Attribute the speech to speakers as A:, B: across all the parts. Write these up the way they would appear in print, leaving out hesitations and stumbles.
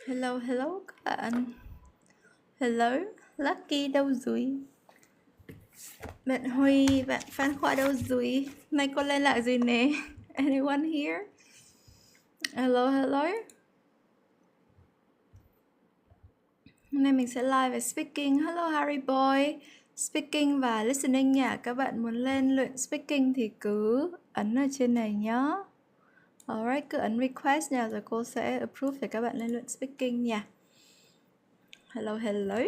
A: Hello, hello các bạn. Hello, Lucky đâu rồi? Bạn Huy, bạn Phan Khoa đâu rồi? Nay con lên lại rồi nè. Anyone here? Hello, hello. Hôm nay mình sẽ live về speaking. Hello Harry Boy. Speaking và listening nha. Các bạn muốn lên luyện speaking thì cứ ấn ở trên này nhé. Alright, cứ ấn request nha, rồi cô sẽ approve để các bạn lên luyện speaking nha. Hello, hello.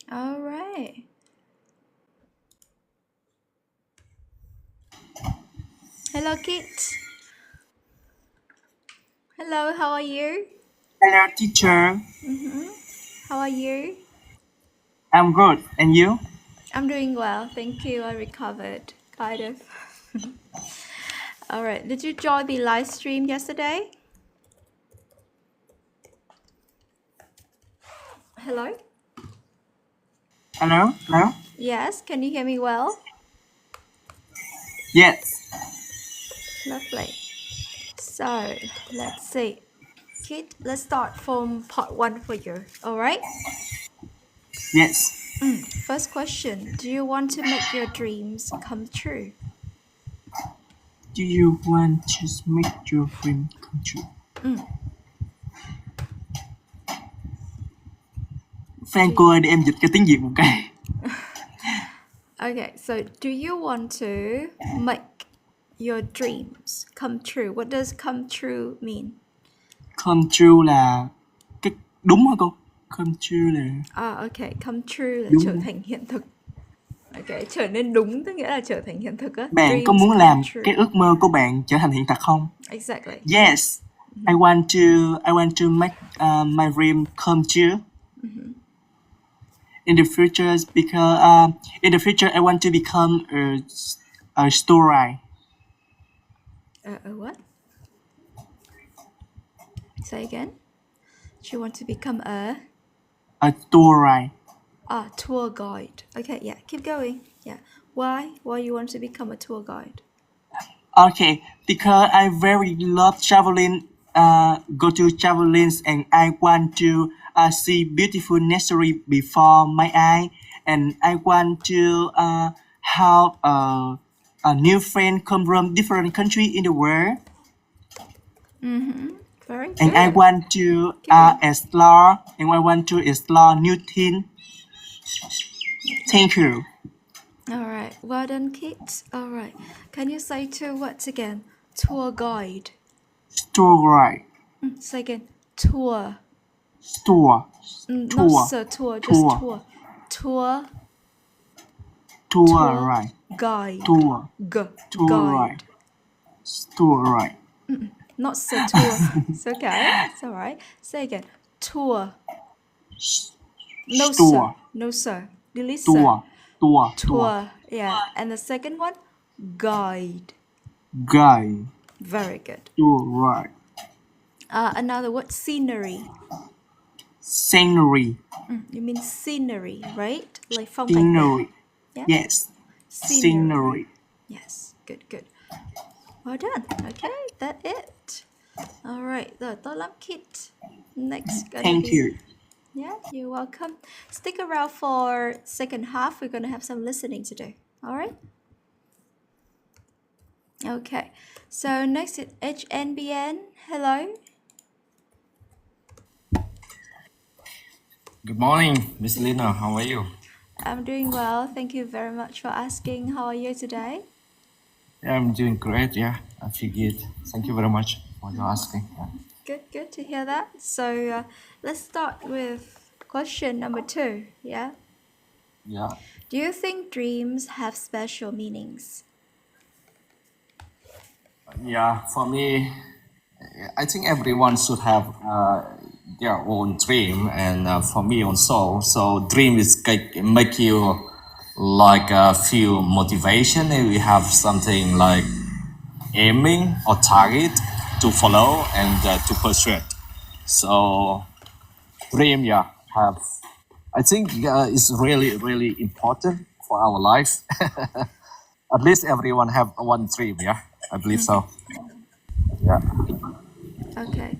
A: Alright. Hello, Kit. Hello, how are you?
B: Hello, teacher.
A: How are you?
B: I'm good. And you?
A: I'm doing well, thank you. I recovered, kind of. All right. Did you join the live stream yesterday? Hello?
B: Hello? Hello?
A: Yes, can you hear me well?
B: Yes.
A: Lovely. So, let's see. Kit, let's start from part 1 for you. All right?
B: Yes.
A: First question. Do you want to make your dreams come true?
B: Do you want to make your dream come true? Fan cô ơi, để em dịch cái tiếng Việt một cái.
A: Okay, so do you want to make your dreams come true? What does come true mean?
B: Come true là cái đúng hả cô? Come true là
A: Okay, come true là
B: đúng
A: trở
B: không?
A: thành hiện thực. Okay, trở nên đúng tức nghĩa là trở thành hiện thực á.
B: Bạn có
A: Dreams
B: muốn
A: come
B: làm
A: true.
B: cái ước mơ của bạn trở thành hiện thực không?
A: Exactly.
B: Yes. I want to make my dream come true. In the future, because in the future I want to become a store writer.
A: What? Say again. Do you want to become a
B: tour guide.
A: Tour guide? Okay, yeah, keep going. Yeah. Why? Why you want to become a tour guide?
B: Okay, because I very love traveling. Go to traveling, and I want to see beautiful nature before my eye, and I want to have a new friend come from different country in the world.
A: Very good.
B: And I want to explore, and I want to explore new things. Thank you.
A: All right. Well done, Kit. All right. Can you say 2 words again? Tour guide.
B: Tour guide.
A: Say again. Tour.
B: Tour.
A: Not so tour, just tour. Tour.
B: Tour right.
A: Guide.
B: Tour.
A: Tour
B: right. Tour right.
A: Not so tour. It's okay. It's all right. Say again. Tour. No
B: Tour.
A: sir. No sir. Delete
B: Tour.
A: sir.
B: Tour.
A: Yeah. And the second one? Guide.
B: Guide.
A: Very good.
B: Tour right.
A: Another word, scenery.
B: Scenery.
A: You mean scenery, right? Like phong cảnh.
B: Scenery.
A: Yeah?
B: Yes. Scenery.
A: Yes. Good, good. Well done. Okay, that's it. All right. Rồi, tốt lắm, Kit. Next.
B: Thank you.
A: Yeah, you're welcome. Stick around for second half. We're going to have some listening to do. All right? Okay. So next is HNBN. Hello.
C: Good morning, Miss Lina. How are you?
A: I'm doing well. Thank you very much for asking. How are you today?
C: Yeah, I'm doing great. Yeah, I feel good. Thank you very much for your asking. Yeah.
A: Good to hear that. So let's start with question number 2. Yeah.
C: Yeah.
A: Do you think dreams have special meanings?
C: Yeah. For me, I think everyone should have their own dream, and for me also. So dream is make you like feel motivation, and we have something like aiming or target to follow and to pursue. So dream, yeah, have. I think it's really, really important for our life. At least everyone have one dream, yeah. I believe so. Yeah.
A: Okay.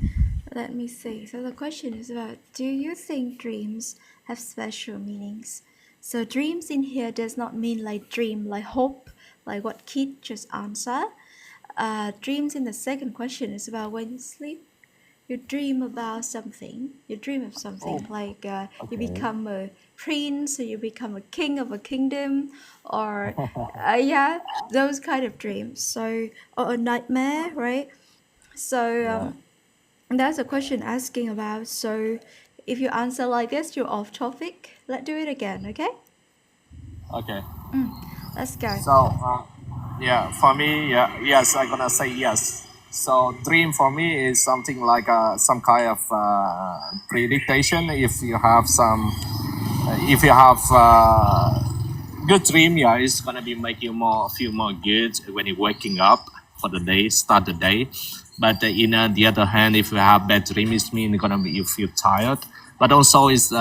A: Let me see. So the question is about, do you think dreams have special meanings? So dreams in here does not mean like dream, like hope, like what Kit just answered. Dreams in the second question is about when you sleep, you dream about something. You dream of something like you
C: Okay.
A: become a prince, or you become a king of a kingdom, or yeah, those kind of dreams. So or a nightmare, right? So
C: Yeah.
A: that's a question asking about. So if you answer like this, you're off topic. Let's do it again, okay?
C: Okay.
A: Let's go.
C: So, yeah, for me, yeah, yes, I'm gonna say yes. So, dream for me is something like some kind of prediction. If you have good dream, yeah, it's gonna be make you feel more good when you're waking up for the day, start the day. But the other hand, if you have bad dream, it means gonna be you feel tired. But also, it's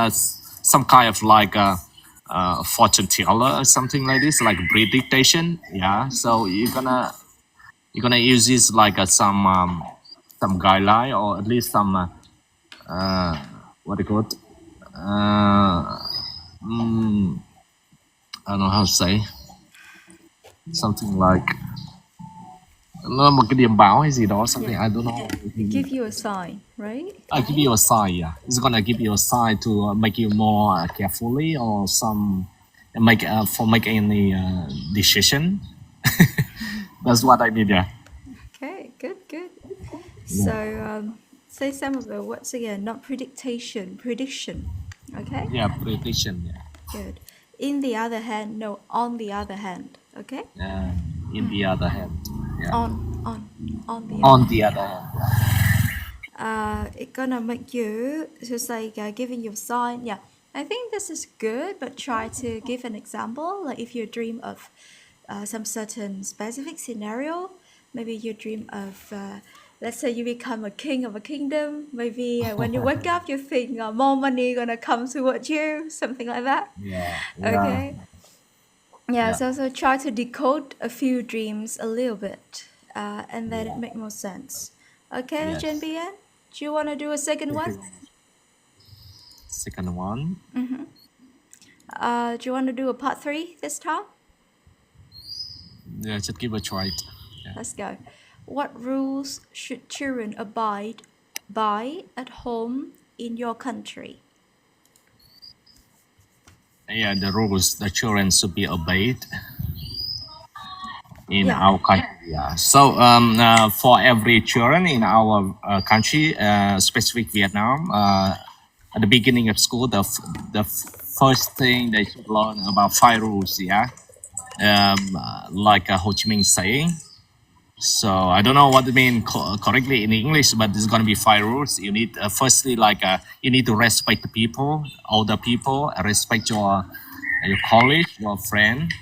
C: some kind of like fortune teller or something like this, like prediction. Yeah, so you're gonna use this like some guideline or at least some what do you call it? Mm, I don't know how to say something like một cái điểm báo hay gì đó something
A: Yeah.
C: I don't know.
A: Give you a sign, right?
C: I give you a sign. Yeah, it's gonna give you a sign to make you more carefully or some make any decision. That's what I mean. Yeah.
A: Okay, good, good.
C: Yeah.
A: So say some of the words again. Not prediction, prediction. Okay,
C: Yeah. Prediction. Yeah.
A: good. In the other hand, no. On the other hand, okay.
C: In the other hand. Yeah.
A: On the other
C: On the
A: hand.
C: other hand.
A: It's gonna make you just like giving you a sign. Yeah, I think this is good, but try to give an example. Like if you dream of some certain specific scenario, maybe you dream of, let's say you become a king of a kingdom. Maybe when you wake up, you think more money gonna come towards you, something like that.
C: Yeah. Yeah.
A: Okay. Yeah,
C: Yeah.
A: so try to decode a few dreams a little bit, and then it
C: Yeah.
A: make more sense. Okay, Jen
C: Yes.
A: Bien, do you want to do a second
C: Thank
A: one?
C: you. Second one.
A: Do you want to do a part 3 this time?
C: Yeah, just give a try. Yeah.
A: Let's go. What rules should children abide by at home in your country?
C: Yeah, the rules the children should be obeyed in
A: Yeah.
C: our country. Yeah. So for every children in our country, specific Vietnam, at the beginning of school, the first thing they should learn about 5 rules. Yeah, like Ho Chi Minh saying. So I don't know what it mean correctly in English, but there's gonna be 5 rules. You need firstly like you need to respect the people, older people, respect your colleague, your friend,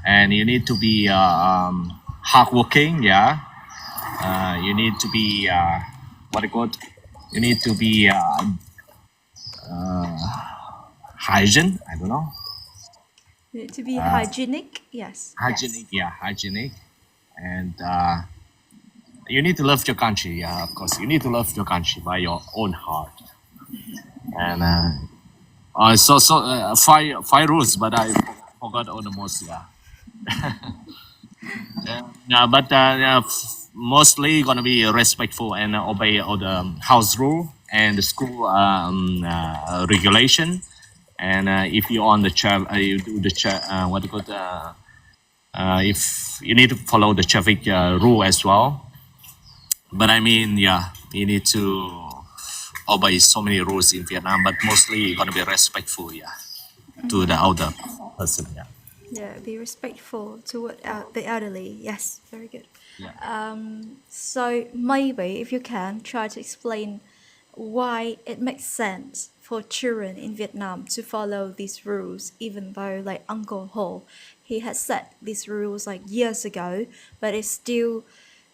C: and you need to be hardworking. Yeah, you need to be what it called. You need to be hygiene. I don't know.
A: To be hygienic? Yes.
C: Hygienic. Yeah, hygienic, and you need to love your country. Yeah, of course, you need to love your country by your own heart. And five rules, but I forgot all the most. Yeah. Yeah, but mostly gonna be respectful and obey all the house rule and the school regulation. And if you're on the you do the what do you call it? If you need to follow the traffic rule as well. But I mean, yeah, you need to obey so many rules in Vietnam, but mostly you're gonna be respectful, yeah, to the older person, yeah.
A: Yeah, be respectful toward the elderly. Yes, very good.
C: Yeah.
A: So maybe if you can try to explain why it makes sense for children in Vietnam to follow these rules, even though like Uncle Ho, he had set these rules like years ago, but it still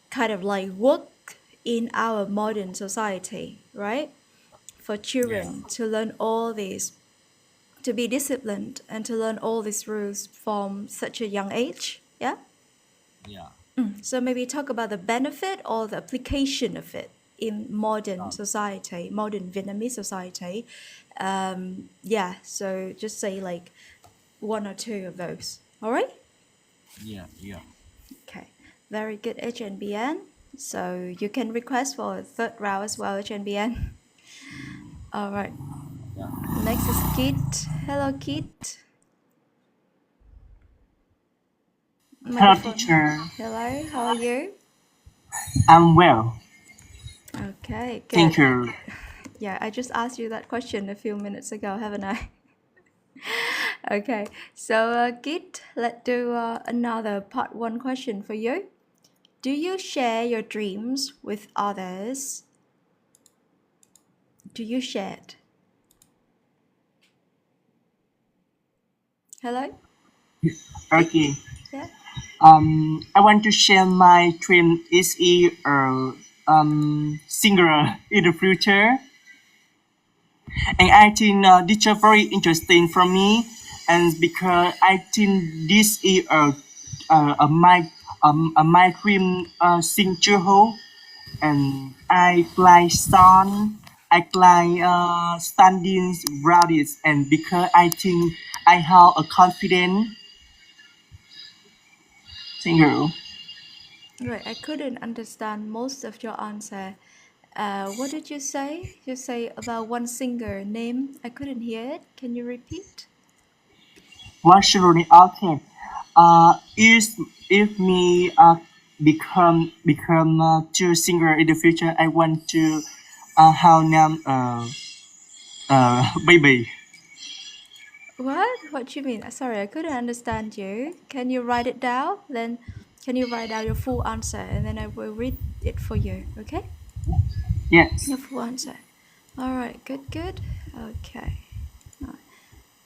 A: kind of like work in our modern society, right? For children to learn all these, to be disciplined and to learn all these rules from such a young age. Yeah.
C: Yeah.
A: So maybe talk about the benefit or the application of it. in modern society, modern Vietnamese society. Yeah, so just say like one or two of those. All right?
C: Yeah, yeah.
A: Okay, very good, HNBN. So you can request for a third round as well, HNBN. All right.
C: Yeah.
A: Next is Kit. Hello, Kit.
B: Hello,
A: Microphone.
B: teacher.
A: Hello, how are you?
B: I'm well.
A: Okay, good.
B: Thank you.
A: Yeah, I just asked you that question a few minutes ago, haven't I? Okay, so Kit, let's do another part one question for you. Do you share your dreams with others? Do you share it? Hello? Kit?
B: Okay.
A: Yeah?
B: I want to share my dream is a singer in the future, and I think this is very interesting for me, and because I think this is my dream sing Jeho, and I play song, I play standing rallies, and because I think I have a confident singer.
A: Right, I couldn't understand most of your answer. What did you say? You say about one singer name. I couldn't hear it. Can you repeat?
B: What should okay? Is if me become to singer in the future, I want to have name baby.
A: What? What do you mean? Sorry, I couldn't understand you. Can you write it down? Then can you write down your full answer and then I will read it for you, okay?
B: Yes.
A: Your full answer. Alright, good, good. Okay. Rồi.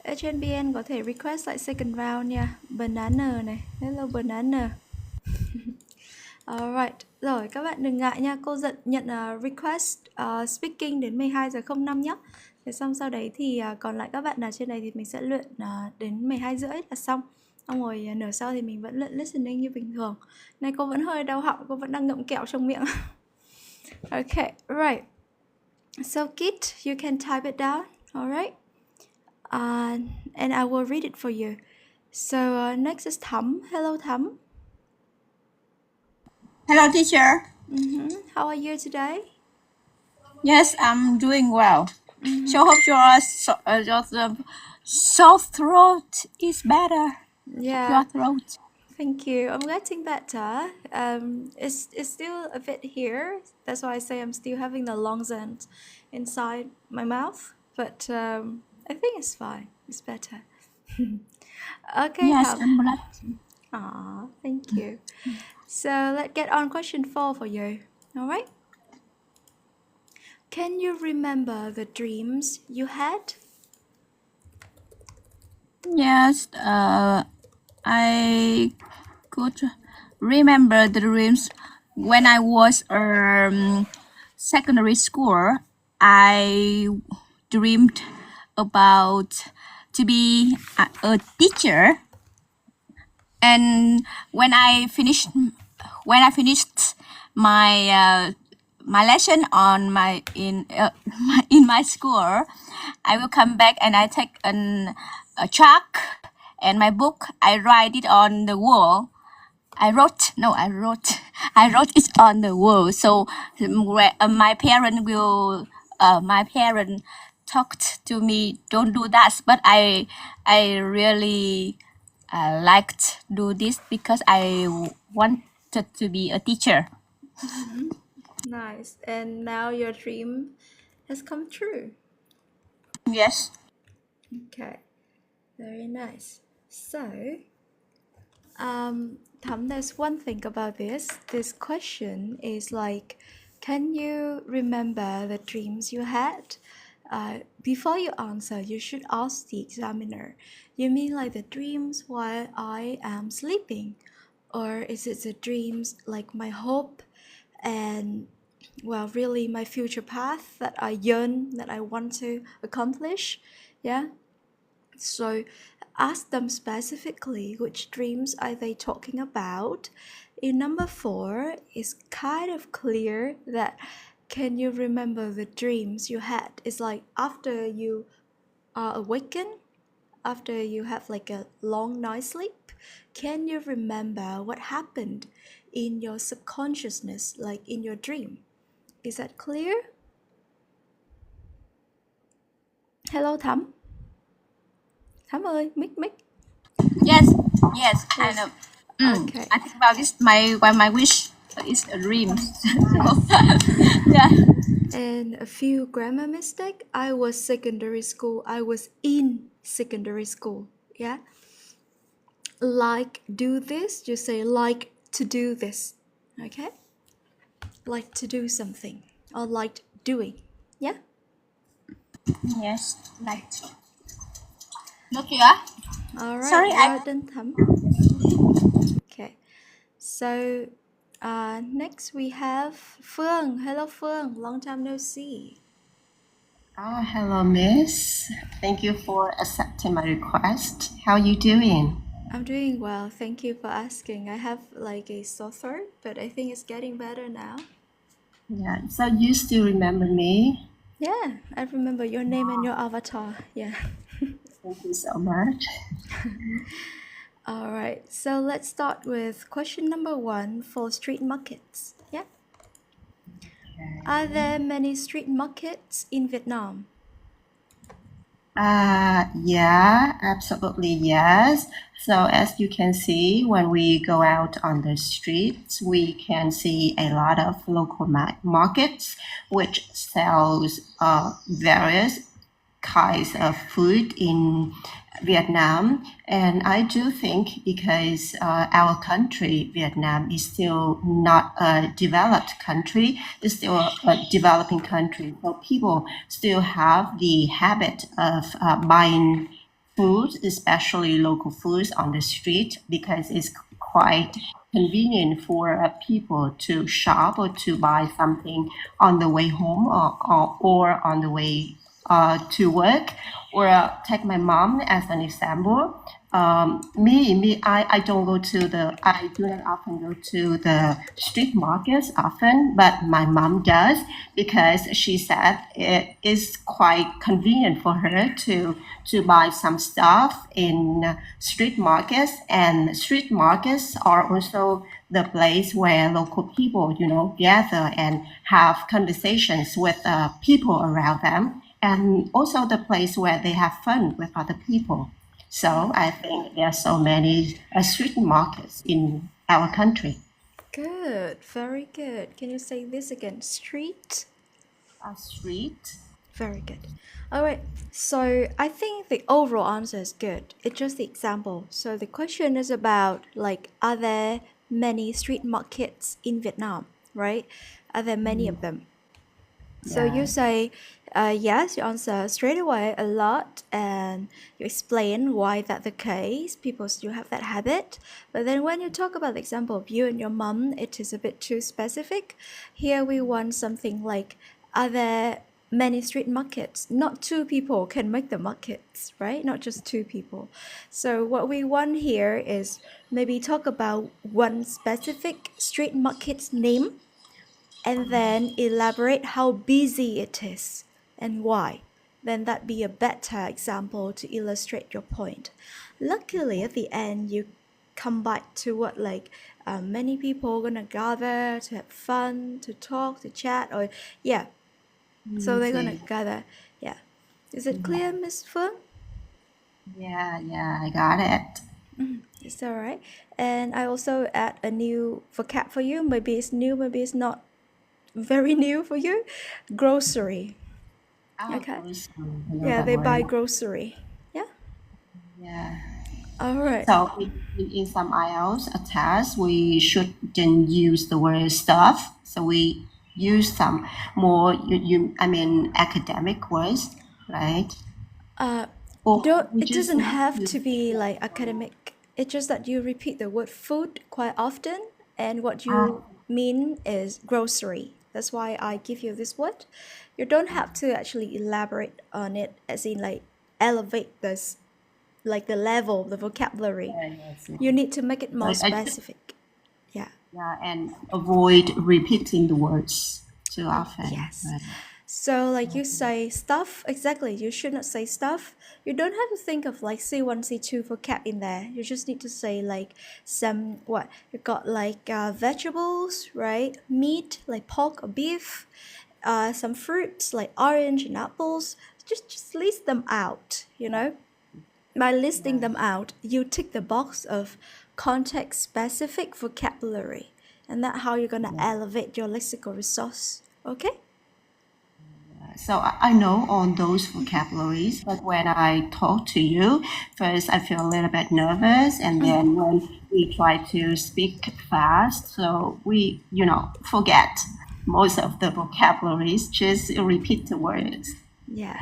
A: HNBN có thể request lại second round nha. Banana này. Hello banana. Alright. Rồi các bạn đừng ngại nha. Cô nhận request speaking đến 12 giờ 05 nhé. Thế xong sau đấy thì còn lại các bạn nào trên này thì mình sẽ luyện đến 12 rưỡi là xong. Xong rồi nửa sau thì mình vẫn luyện listening như bình thường. Này cô vẫn hơi đau họng, cô vẫn đang ngậm kẹo trong miệng. Okay, right. So Kit, you can type it down, alright? And I will read it for you. So next is Thắm. Hello Thắm.
D: Hello, teacher.
A: How are you today?
D: Yes, I'm doing well. So hope your sore throat is better.
A: Yeah.
D: Your throat.
A: Thank you. I'm getting better. It's still a bit here. That's why I say I'm still having the lungs and inside my mouth. But I think it's fine. It's better. Okay,
D: Yes,
A: Thắm.
D: I'm glad.
A: Aw, thank you. So let's get on question 4 for you. All right? Can you remember the dreams you had?
D: Yes, I could remember the dreams when I was secondary school. I dreamed about to be a teacher, and when I finished my my lesson on my in my school, I will come back and I take a chalk and my book. I write it on the wall. I wrote it on the wall. So my parent talked to me, don't do that. But I really liked do this because I wanted to be a teacher.
A: Nice. And now your dream has come true.
D: Yes.
A: Okay. Very nice. So, Thắm, there's one thing about this. This question is like, can you remember the dreams you had? Before you answer, you should ask the examiner, you mean like the dreams while I am sleeping? Or is it the dreams like my hope and, well, really my future path that I yearn, that I want to accomplish? Yeah. So ask them specifically which dreams are they talking about. In number 4, it's kind of clear that can you remember the dreams you had? It's like after you are awakened, after you have like a long night's sleep, can you remember what happened in your subconsciousness, like in your dream? Is that clear? Hello Thắm. Thắm ơi, mic.
D: Yes, kind
A: Yes.
D: of.
A: Okay.
D: I think about this. My wish is a dream. Yeah.
A: And a few grammar mistake. I was in secondary school. Yeah. Like do this, you say like to do this. Okay? Like to do something or like doing. Yeah?
D: Yes, like. Look here.
A: All right.
D: Sorry, I.
A: Well done, Thắm. Okay. So next we have Phương. Hello Phương. Long time no see.
E: Oh, hello, Miss. Thank you for accepting my request. How are you doing?
A: I'm doing well. Thank you for asking. I have like a sore throat, but I think it's getting better now.
E: Yeah, so you still remember me?
A: Yeah, I remember your name and your avatar. Yeah.
E: Thank you so much.
A: All right. So let's start with question number 1 for street markets. Yeah. Are there many street markets in Vietnam?
E: Yeah, absolutely yes. So as you can see, when we go out on the streets, we can see a lot of local markets which sells various kinds of food in Vietnam. And I do think because our country, Vietnam, is still not a developed country, it's still a developing country. So people still have the habit of buying food, especially local foods on the street, because it's quite convenient for people to shop or to buy something on the way home or on the way to work. Or take my mom as an example. I don't go to I do not often go to the street markets often, but my mom does because she said it is quite convenient for her to buy some stuff in street markets, and street markets are also the place where local people, gather and have conversations with people around them, and also the place where they have fun with other people. So I think there are so many street markets in our country.
A: Good. Very good. Can you say this again? Street?
E: A street.
A: Very good. All right. So I think the overall answer is good. It's just the example. So the question is about like, are there many street markets in Vietnam, right? Are there many of them? So you say yes, you answer straight away a lot, and you explain why that's the case. People still have that habit. But then when you talk about the example of you and your mom, it is a bit too specific. Here we want something like, are there many street markets? Not two people can make the markets, right? Not just two people. So what we want here is maybe talk about one specific street market's name, and then elaborate how busy it is and why. Then that'd be a better example to illustrate your point. Luckily, at the end, you come back to what many people gonna gather to have fun, to talk, to chat, or yeah. So they're gonna gather. Yeah. Is it clear, Miss Phương?
E: Yeah, I got it.
A: Is that right? And I also add a new vocab for you. Maybe it's new, maybe it's not very new for you. Grocery. Okay. Yeah, they buy grocery. Yeah.
E: Yeah.
A: All right.
E: So in some IELTS test, we shouldn't use the word stuff. So we use some more academic words, right?
A: It doesn't have to be like academic. It's just that you repeat the word food quite often, and what you mean is grocery. That's why I give you this word. You don't have to actually elaborate on it, as in like elevate this, like the level, the vocabulary. You need to make it more specific. Yeah.
E: Yeah, and avoid repeating the words. too often.
A: Yes.
E: Right.
A: So like you say stuff, exactly, you should not say stuff. You don't have to think of like C1, C2 vocab in there. You just need to say like some, what, you got like vegetables, right? Meat, like pork or beef, some fruits like orange and apples. Just list them out, you know? By listing them out, you tick the box of context-specific vocabulary. And that's how you're going to elevate your lexical resource. Okay?
E: So I know all those vocabularies, but when I talk to you, first I feel a little bit nervous, and then when we try to speak fast, so we, forget most of the vocabularies, just repeat the words.
A: Yeah,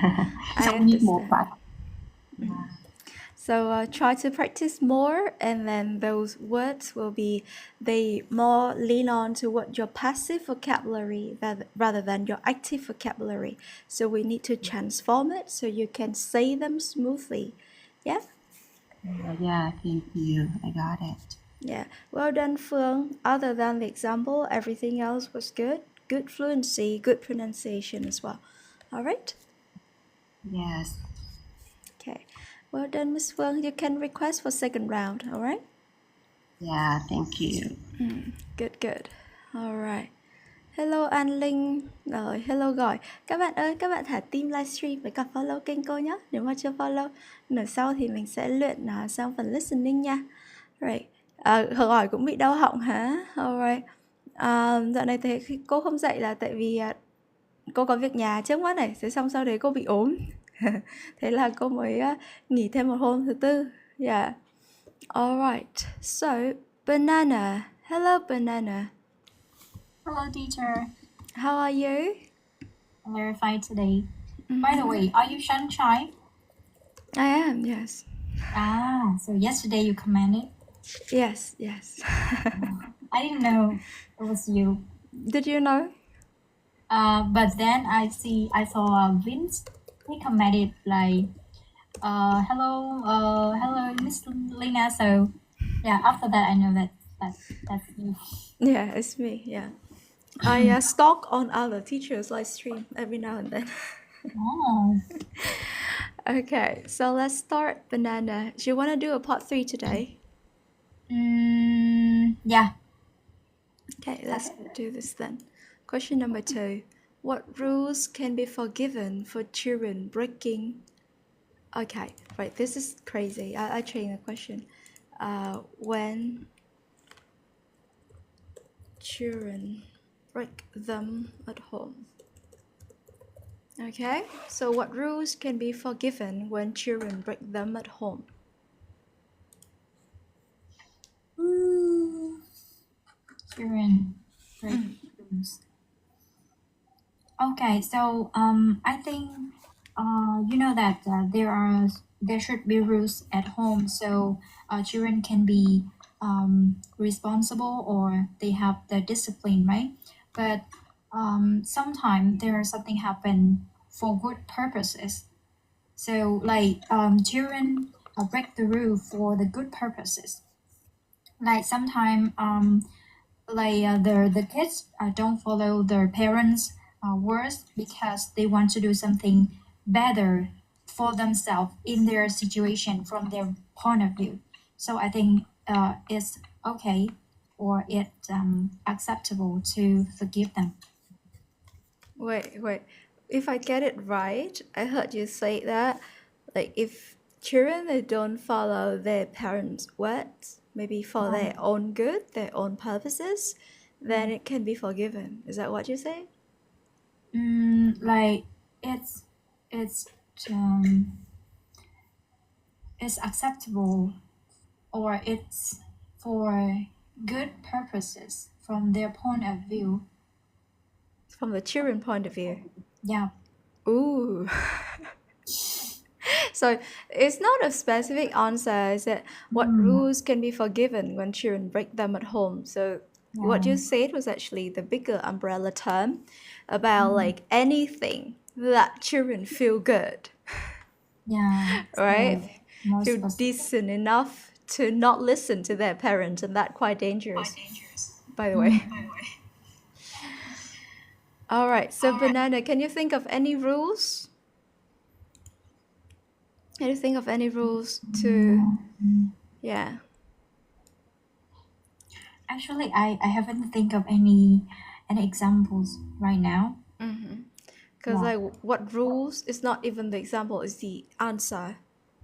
E: So
A: I
E: we need more
A: understand.
E: practice.
A: So try to practice more, and then those words will be, they more lean on toward your passive vocabulary rather than your active vocabulary. So we need to transform it so you can say them smoothly. Yeah?
E: Yeah, thank you. I got it.
A: Yeah. Well done, Phương. Other than the example, everything else was good. Good fluency, good pronunciation as well. All right?
E: Yes.
A: Okay. Well done, Miss Phương. You can request for second round, all right?
E: Yeah, thank you.
A: Good, good. All right. Hello An Linh. Rồi, hello gọi. Các bạn ơi, các bạn thả tim livestream với cả follow kênh cô nhé. Nếu mà chưa follow, nửa sau thì mình sẽ luyện sang phần listening nha. Right. Gọi cũng bị đau họng hả? Alright. Dạo này thì cô không dạy là tại vì cô có việc nhà trước mắt này, thế xong sau đấy cô bị ốm. Thế là cô mới nghỉ thêm một hôm thứ tư. Yeah. Alright. So, Banana. Hello, Banana.
F: Hello, teacher.
A: How are you?
F: I'm very fine today. By the way, are you Sunshine?
A: I am, yes.
F: So yesterday you commented.
A: Yes.
F: I didn't know it was you.
A: Did you know?
F: But then I saw Vince. He commented like, hello, Miss Lina. So yeah, after that I know that's you.
A: Yeah, it's me, yeah. I stalk on other teachers' live stream every now and then.
F: Oh,
A: Okay, so let's start, Banana. Do you want to do a part 3 today?
F: yeah.
A: Okay, let's do this then. Question number 2. What rules can be forgiven for children breaking... Okay, right, this is crazy. I changed the question. When children break them at home. Okay, so what rules can be forgiven when children break them at home?
F: Children break rules. Okay, so I think you know that there should be rules at home, so children can be responsible or they have the discipline, right? But sometimes there's something happen for good purposes. So like children break the rule for the good purposes. Like sometimes the kids don't follow their parents' words because they want to do something better for themselves in their situation from their point of view. So I think it's okay or it's acceptable to forgive them.
A: Wait. If I get it right, I heard you say that, like, if children they don't follow their parents' words, maybe for their own good, their own purposes, then it can be forgiven. Is that what you say?
F: Like it's acceptable or it's for good purposes from their point of view.
A: From the children point of view.
F: Yeah.
A: Ooh. So it's not a specific answer. Is that what rules can be forgiven when children break them at home? So what you said was actually the bigger umbrella term about like anything that children feel good,
F: Yeah.
A: right?
F: Most
A: Feel decent enough to not listen to their parents, and that's quite dangerous, by the way. All right. So banana, can you think of any rules? Can you think of any rules to? Yeah.
F: Actually, I haven't think of any examples right now.
A: Because
F: Yeah.
A: like what rules is not even the example, it's the answer.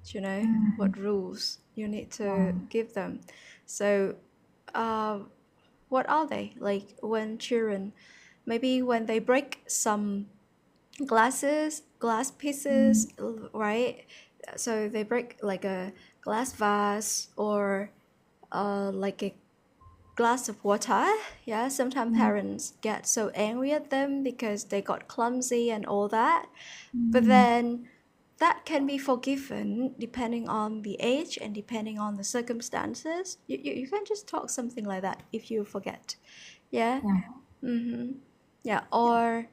A: You know what rules you need to give them. So, what are they? Like when children, maybe when they break some glass pieces, right? So they break like a glass vase or like a glass of water. Yeah, sometimes parents get so angry at them because they got clumsy and all that. But then that can be forgiven depending on the age and depending on the circumstances. You can just talk something like that if you forget. Yeah.
F: Yeah.
A: Yeah. Or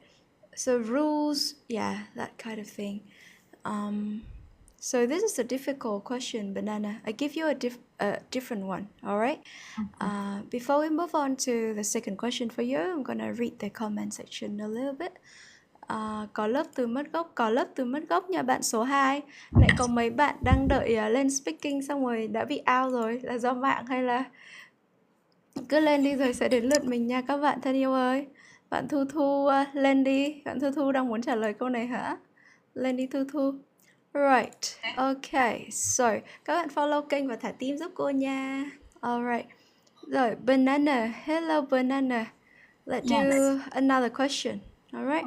A: so rules, yeah, that kind of thing. So this is a difficult question, Banana. I give you a different one, all right? Before we move on to the second question for you, I'm gonna read the comment section a little bit. Có lớp từ mất gốc nha bạn số 2. Lại có mấy bạn đang đợi lên speaking xong rồi đã bị out rồi, là do mạng hay là cứ lên đi rồi sẽ đến lượt mình nha các bạn thân yêu ơi. Bạn Thu Thu lên đi, bạn Thu Thu đang muốn trả lời câu này hả? Lên đi Thu Thu. Right, okay, so các bạn follow kênh và thả tim giúp cô nha. Alright. Rồi, Banana, hello Banana. Let's do another question, alright?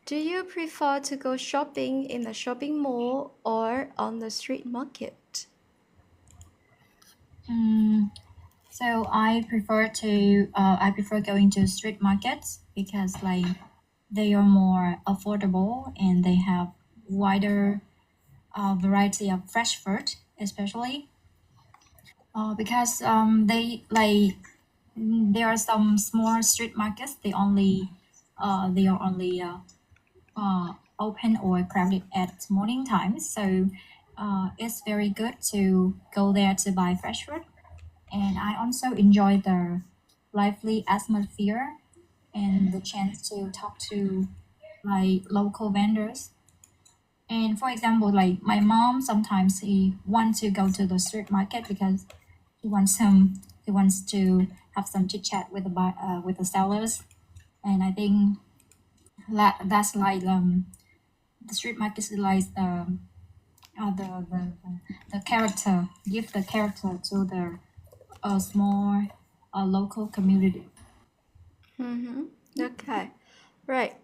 A: Do you prefer to go shopping in the shopping mall or on the street market?
F: So I prefer going to street markets because like they are more affordable and they have wider variety of fresh fruit, especially because they like there are some small street markets. They are only open or crowded at morning times. So it's very good to go there to buy fresh fruit. And I also enjoy the lively atmosphere and the chance to talk to like local vendors. And for example, like my mom sometimes he wants to go to the street market because he wants to have some chit chat with the sellers. And I think that's like the street market is like the character, give the character to the small local community.
A: Okay, right.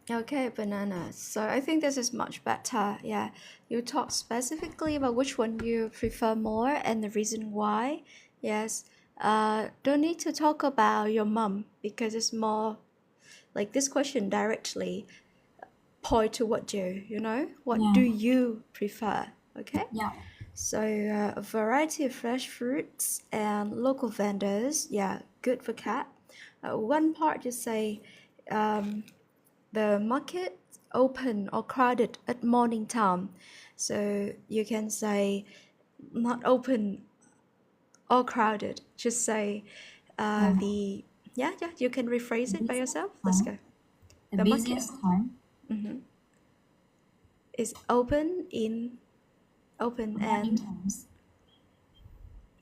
A: Okay, Banana. So I think this is much better. Yeah, you talk specifically about which one you prefer more and the reason why. Yes. Don't need to talk about your mom because it's more like this question directly point to what what do you prefer? Okay.
F: Yeah.
A: So a variety of fresh fruits and local vendors. Yeah, good for cat. One part just say the market open or crowded at morning time. So you can say not open or crowded. Just say the you can rephrase it by yourself. Let's go.
F: The
A: The market.
F: busiest time.
A: Is open
F: Morning
A: and
F: times.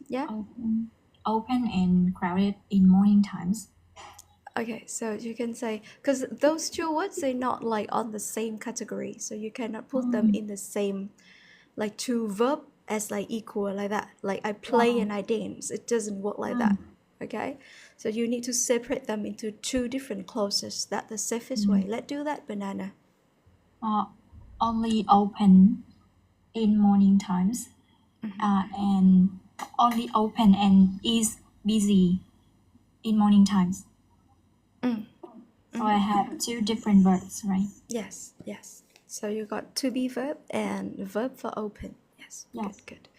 A: yeah.
F: Open and crowded in morning times.
A: Okay, so you can say because those two words they're not like on the same category, so you cannot put them in the same like two verb as like equal like that. Like I play and I dance. It doesn't work like that. Okay, so you need to separate them into two different clauses. That's the safest way. Let's do that, Banana.
F: Only open in morning times, and only open and is busy in morning times. So I have two different verbs, right?
A: Yes. So you got to be verb and verb for open. Yes.
F: Yes.
A: Good.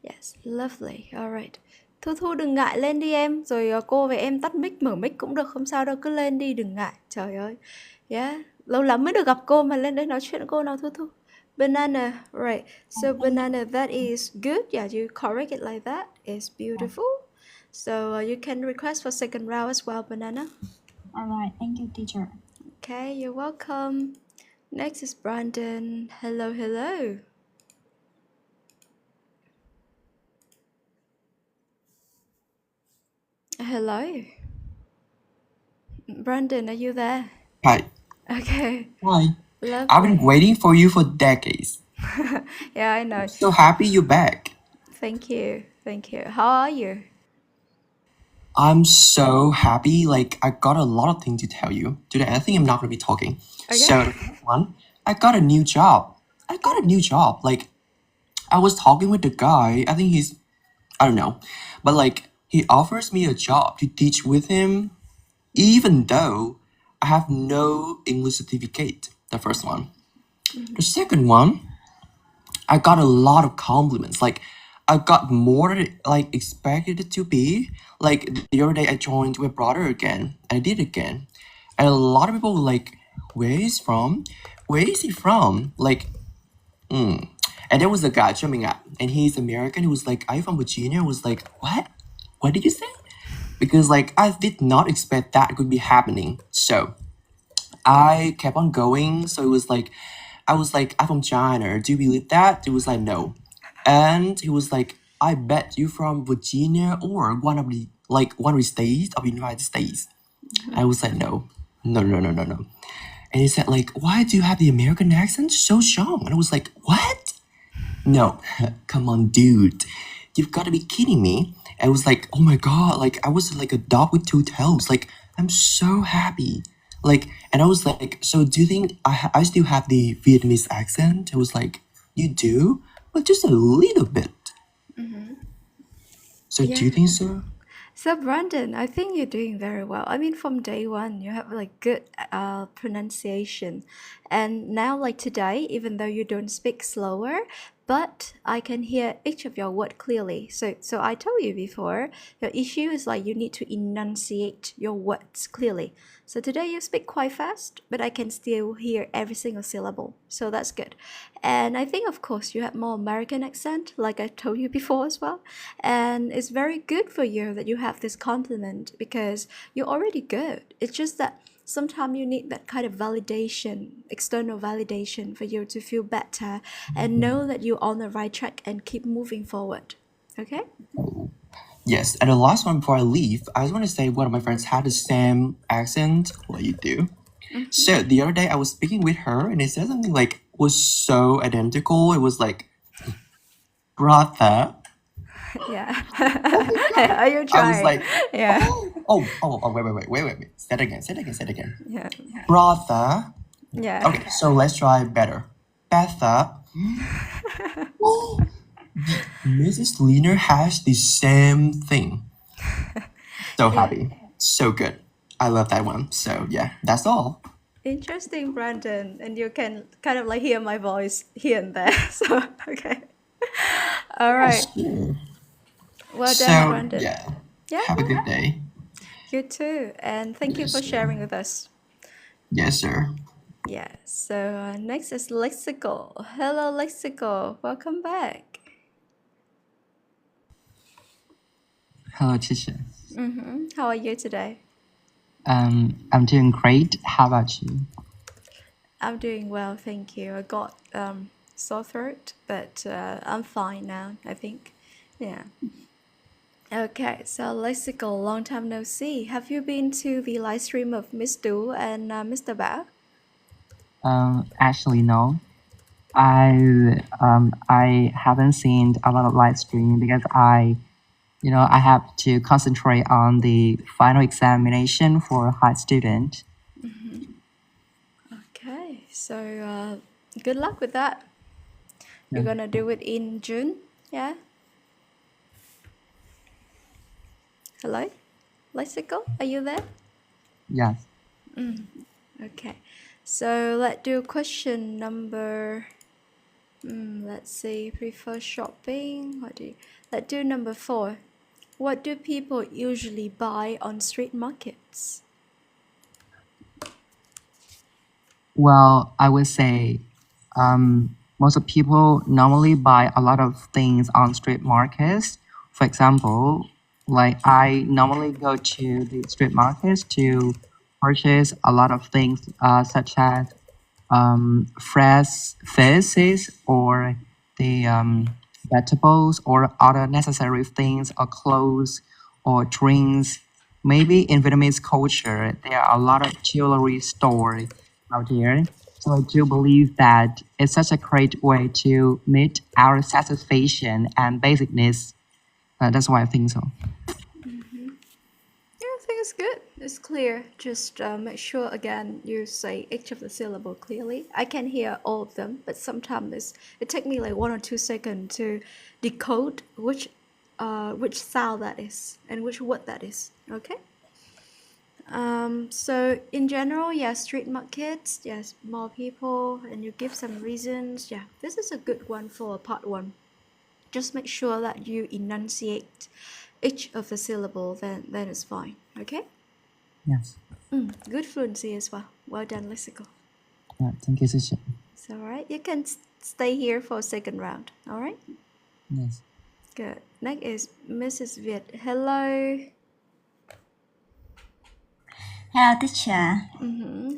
A: Yes, lovely. Alright. Thu Thu đừng ngại lên đi em. Rồi cô với em tắt mic mở mic cũng được, không sao đâu, cứ lên đi đừng ngại. Trời ơi. Yeah. Lâu lắm mới được gặp cô mà lên đây nói chuyện cô nào Thu Thu. Banana, right. So banana, that is good. Yeah, you correct it like that. It's beautiful. So you can request for second round as well, Banana.
F: All right. Thank you, teacher.
A: Okay, you're welcome. Next is Brandon. Hello, hello. Hello. Brandon, are you there?
G: Hi.
A: Okay,
G: Hi.
A: lovely.
G: I've been waiting for you for decades.
A: Yeah, I know.
G: I'm so happy you're back.
A: Thank you. Thank you. How are you?
G: I'm so happy. Like, I got a lot of things to tell you today. I think I'm not going to be talking.
A: Okay.
G: So, the first one, I got a new job. Like, I was talking with the guy. I think I don't know. But, like, he offers me a job to teach with him, even though I have no English certificate. The first one. The second one, I got a lot of compliments. Like, I got more than like expected it to be. Like the other day, I joined with brother again. I did again, and a lot of people were like, "Where is from? Where is he from?" Like, and there was a guy jumping up, and he's American. He was like, "Are you from Virginia?" I was like, "What? What did you say?" Because like I did not expect that could be happening. So I kept on going. So it was like, I was like, I'm from China. Do you believe that? He was like, no. And he was like, I bet you from Virginia or one of the states of the United States. I was like, no. And he said like, why do you have the American accent so strong? And I was like, what? No, come on, dude. You've got to be kidding me. I was like, oh my God, like I was like a dog with two tails. Like, I'm so happy. Like, and I was like, so do you think I still have the Vietnamese accent? I was like, you do? But just a little bit. So do you think so?
A: So Brandon, I think you're doing very well. I mean, from day one, you have like good pronunciation, and now like today, even though you don't speak slower, but I can hear each of your word clearly. So I told you before, your issue is like you need to enunciate your words clearly. So today you speak quite fast, but I can still hear every single syllable. So that's good. And I think, of course, you have more American accent, like I told you before as well. And it's very good for you that you have this compliment because you're already good. It's just that sometimes you need that kind of validation, external validation for you to feel better and know that you're on the right track and keep moving forward. Okay?
G: Yes. And the last one before I leave, I just want to say one of my friends had the same accent like you do. So the other day I was speaking with her and it said something like was so identical. It was like, brother.
A: Yeah. Are you
G: I was
A: trying?
G: like,
A: Yeah.
G: wait. Say it again.
A: Yeah.
G: Brother.
A: Yeah.
G: Okay, so let's try better. Better. Mrs. Lina has the same thing. So happy. So good. I love that one. So yeah, that's all.
A: Interesting, Brandon. And you can kind of like hear my voice here and there. So, okay. All right.
G: Sure.
A: Well done,
G: So
A: Brandon.
G: yeah.
A: Yeah,
G: Have a good day.
A: you too. And thank you
G: Yes,
A: for
G: sir.
A: sharing with us.
G: Yes, sir.
A: Yeah. So next is Lexical. Hello, Lexical. Welcome back.
H: Hello, teacher.
A: How are you today?
H: I'm doing great. How about you?
A: I'm doing well, thank you. I got sore throat, but I'm fine now, I think. Yeah. Okay, so Lexical, long time no see. Have you been to the live stream of Miss Du and Mr. Bao?
H: Actually, no. I haven't seen a lot of live stream because I have to concentrate on the final examination for a high student.
A: Okay, so good luck with that. You're gonna do it in June, yeah? Hello? Lexical, are you there?
H: Yes.
A: Okay, so let's do question number, let's see, prefer shopping, let's do number 4. What do people usually buy on street markets?
H: Well, I would say most of people normally buy a lot of things on street markets. For example, like I normally go to the street markets to purchase a lot of things such as fresh fishes or the vegetables or other necessary things or clothes or drinks. Maybe in Vietnamese culture, there are a lot of jewelry stores out here. So I do believe that it's such a great way to meet our satisfaction and basic needs. That's why I think so.
A: Yeah, I think it's good. It's clear. Just make sure again you say each of the syllable clearly. I can hear all of them, but sometimes it takes me like 1 or 2 seconds to decode which sound that is and which word that is. Okay. So in general, yeah, street markets, yes, more people, and you give some reasons. Yeah, this is a good one for part 1. Just make sure that you enunciate each of the syllable, then it's fine. Okay.
H: Yes.
A: Good fluency as well. Well done, Lexical.
H: Thank you, teacher.
A: It's all right. You can stay here for a second round. All right.
H: Yes.
A: Good. Next is Mrs. Việt. Hello.
I: Hello, teacher.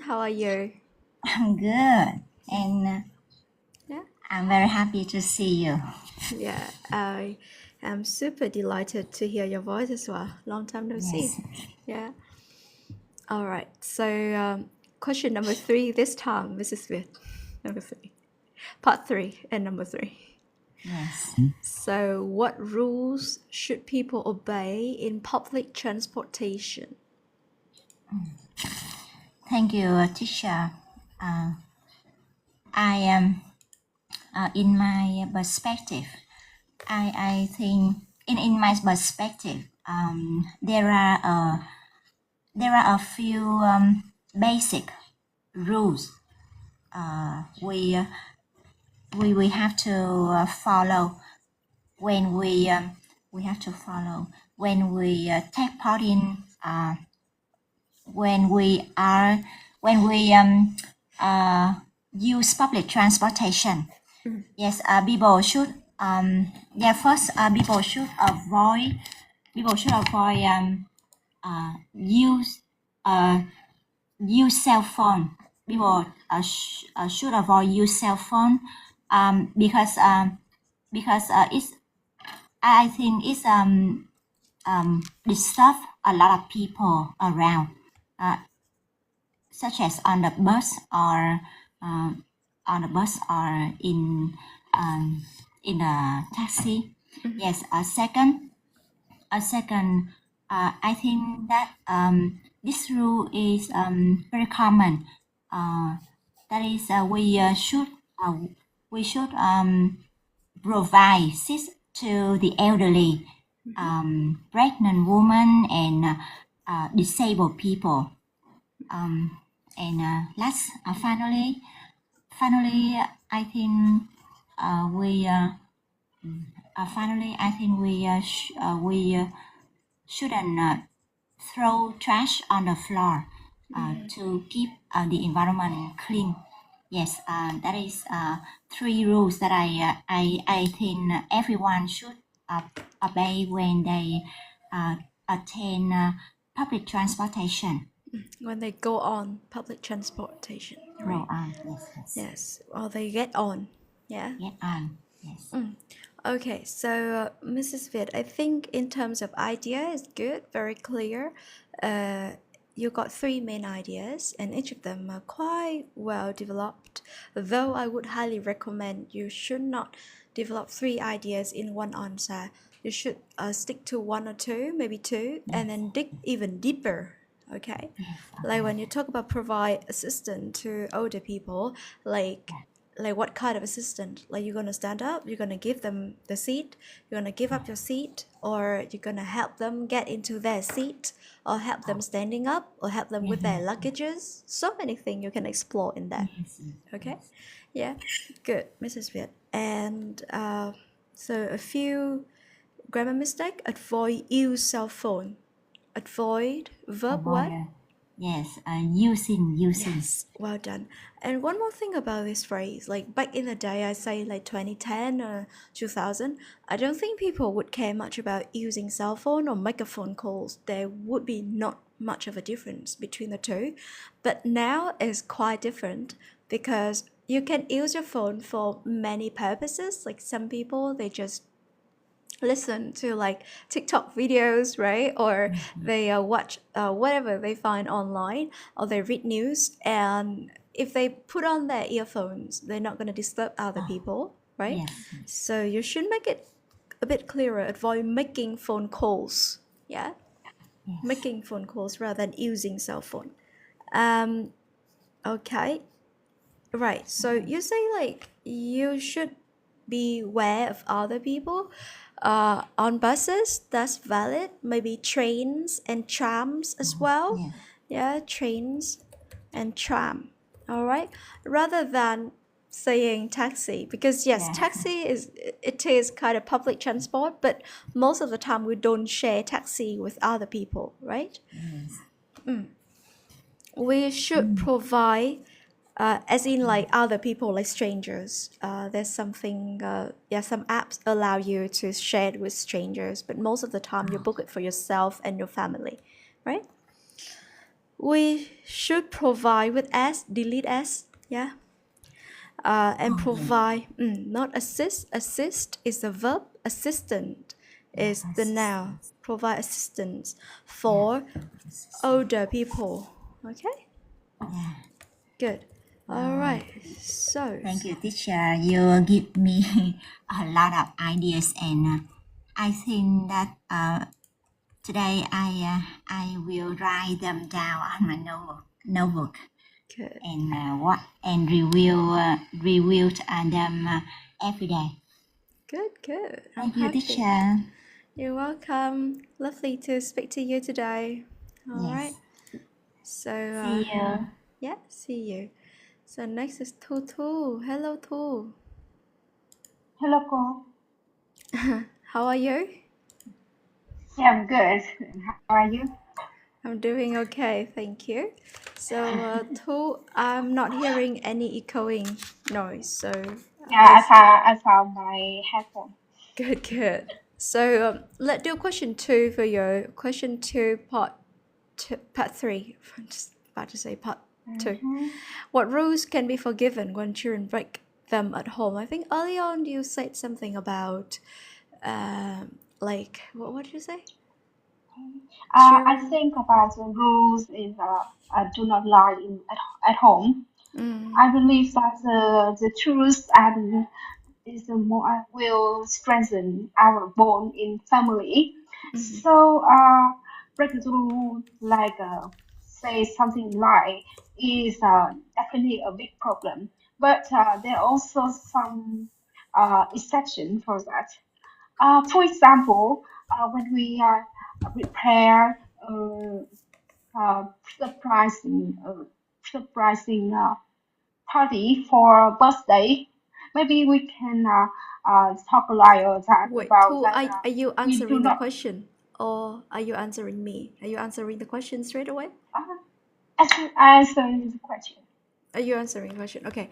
A: How are you?
I: I'm good, and
A: Yeah.
I: I'm very happy to see you.
A: Yeah. I am super delighted to hear your voice as well. Long time no see.
I: Yes.
A: Yeah. All right. So question number 3 this time, Mrs. Việt. Number 3. Part 3 and number 3.
I: Yes.
A: So what rules should people obey in public transportation?
I: Thank you, teacher. I am, in my perspective, I think in my perspective, there are a few basic rules we have to follow when we have to follow when we take part in when we use public transportation. Yes, people should first people should avoid use cell phone. People should avoid use cell phone because it's I think it's disturb a lot of people around, such as on the bus or in a taxi. Yes. Second, I think that this rule is very common. That is, we should provide seats to the elderly, pregnant women, and disabled people. And last, finally, I think we shouldn't throw trash on the floor to keep the environment clean. Yes, that is 3 rules that I think everyone should obey when they attend public transportation.
A: When they go on public transportation, right?
I: Go on, yes.
A: Yes, or they get on. Yeah.
I: Get on, yes.
A: Okay, so Mrs. Việt, I think in terms of idea is good, very clear. You got 3 main ideas, and each of them are quite well developed. Though I would highly recommend you should not develop 3 ideas in one answer. You should stick to 1 or 2, maybe 2, and then dig even deeper. Okay, like when you talk about provide assistance to older people, like what kind of assistance? Like you're gonna stand up, you're gonna give them the seat, you're gonna give up your seat, or you're gonna help them get into their seat, or help them standing up, or help them with their luggages. So many things you can explore in that. Okay, yeah, good, Mrs. Việt. And so a few grammar mistake. Avoid use cell phone. Avoid verb what?
I: Yes, using.
A: Yes, well done. And one more thing about this phrase, like back in the day, I say like 2010 or 2000, I don't think people would care much about using cell phone or make a phone calls. There would be not much of a difference between the two. But now it's quite different because you can use your phone for many purposes. Like some people, they just listen to like TikTok videos, right? Or they watch whatever they find online, or they read news. And if they put on their earphones, they're not going to disturb other people, right?
I: Yes.
A: So you should make it a bit clearer. Avoid making phone calls. Yeah,
I: Yes.
A: making phone calls rather than using cell phone. Okay, right. So you say like you should be aware of other people on buses. That's valid. Maybe trains and trams as well.
I: Yes.
A: Yeah, trains and tram. All right, rather than saying taxi, because yes,
I: Yeah.
A: taxi is kind of public transport, but most of the time we don't share taxi with other people, right?
I: Yes.
A: We should provide as in like other people, like strangers. There's something some apps allow you to share it with strangers, but most of the time you book it for yourself and your family, right? We should provide with s, delete s, yeah. And provide, not assist. Assist is the verb. Assistant is the noun. Provide assistance for older people. Okay,
I: Yeah.
A: good. All right. So
I: Thank you, teacher. You give me a lot of ideas, and I think that today I will write them down on my notebook
A: good.
I: and review them every day.
A: Good. I'm
I: Thank you,
A: happy.
I: teacher.
A: You're welcome. Lovely to speak to you today. All
I: Yes.
A: right. So
I: See you.
A: yeah, see you. So next is Tu. Hello, Tu.
J: Hello, cô.
A: How are you?
J: Yeah, I'm good. How are you?
A: I'm doing okay, thank you. So Tu, I'm not hearing any echoing noise. So
J: Yeah, I found my headphone.
A: good. So let's do question 2 for you. Question 2, part 3. I'm just about to say part 2. What rules can be forgiven when children break them at home? I think early on you said something about like what did you say?
J: I
A: Children.
J: think about the rules is do not lie at home. I believe that the truth and is the more will strengthen our bond in family. So break the rule like say something lie is definitely a big problem. But there are also some exception for that. For example, when we prepare uh, surprising surprising party for birthday, maybe we can talk a lot that
A: Wait,
J: about
A: Tu,
J: that.
A: are you
J: We do
A: answering the
J: not.
A: question or are you answering me? Are you answering the question straight away?
J: Answer the question.
A: Are you answering the question? Okay.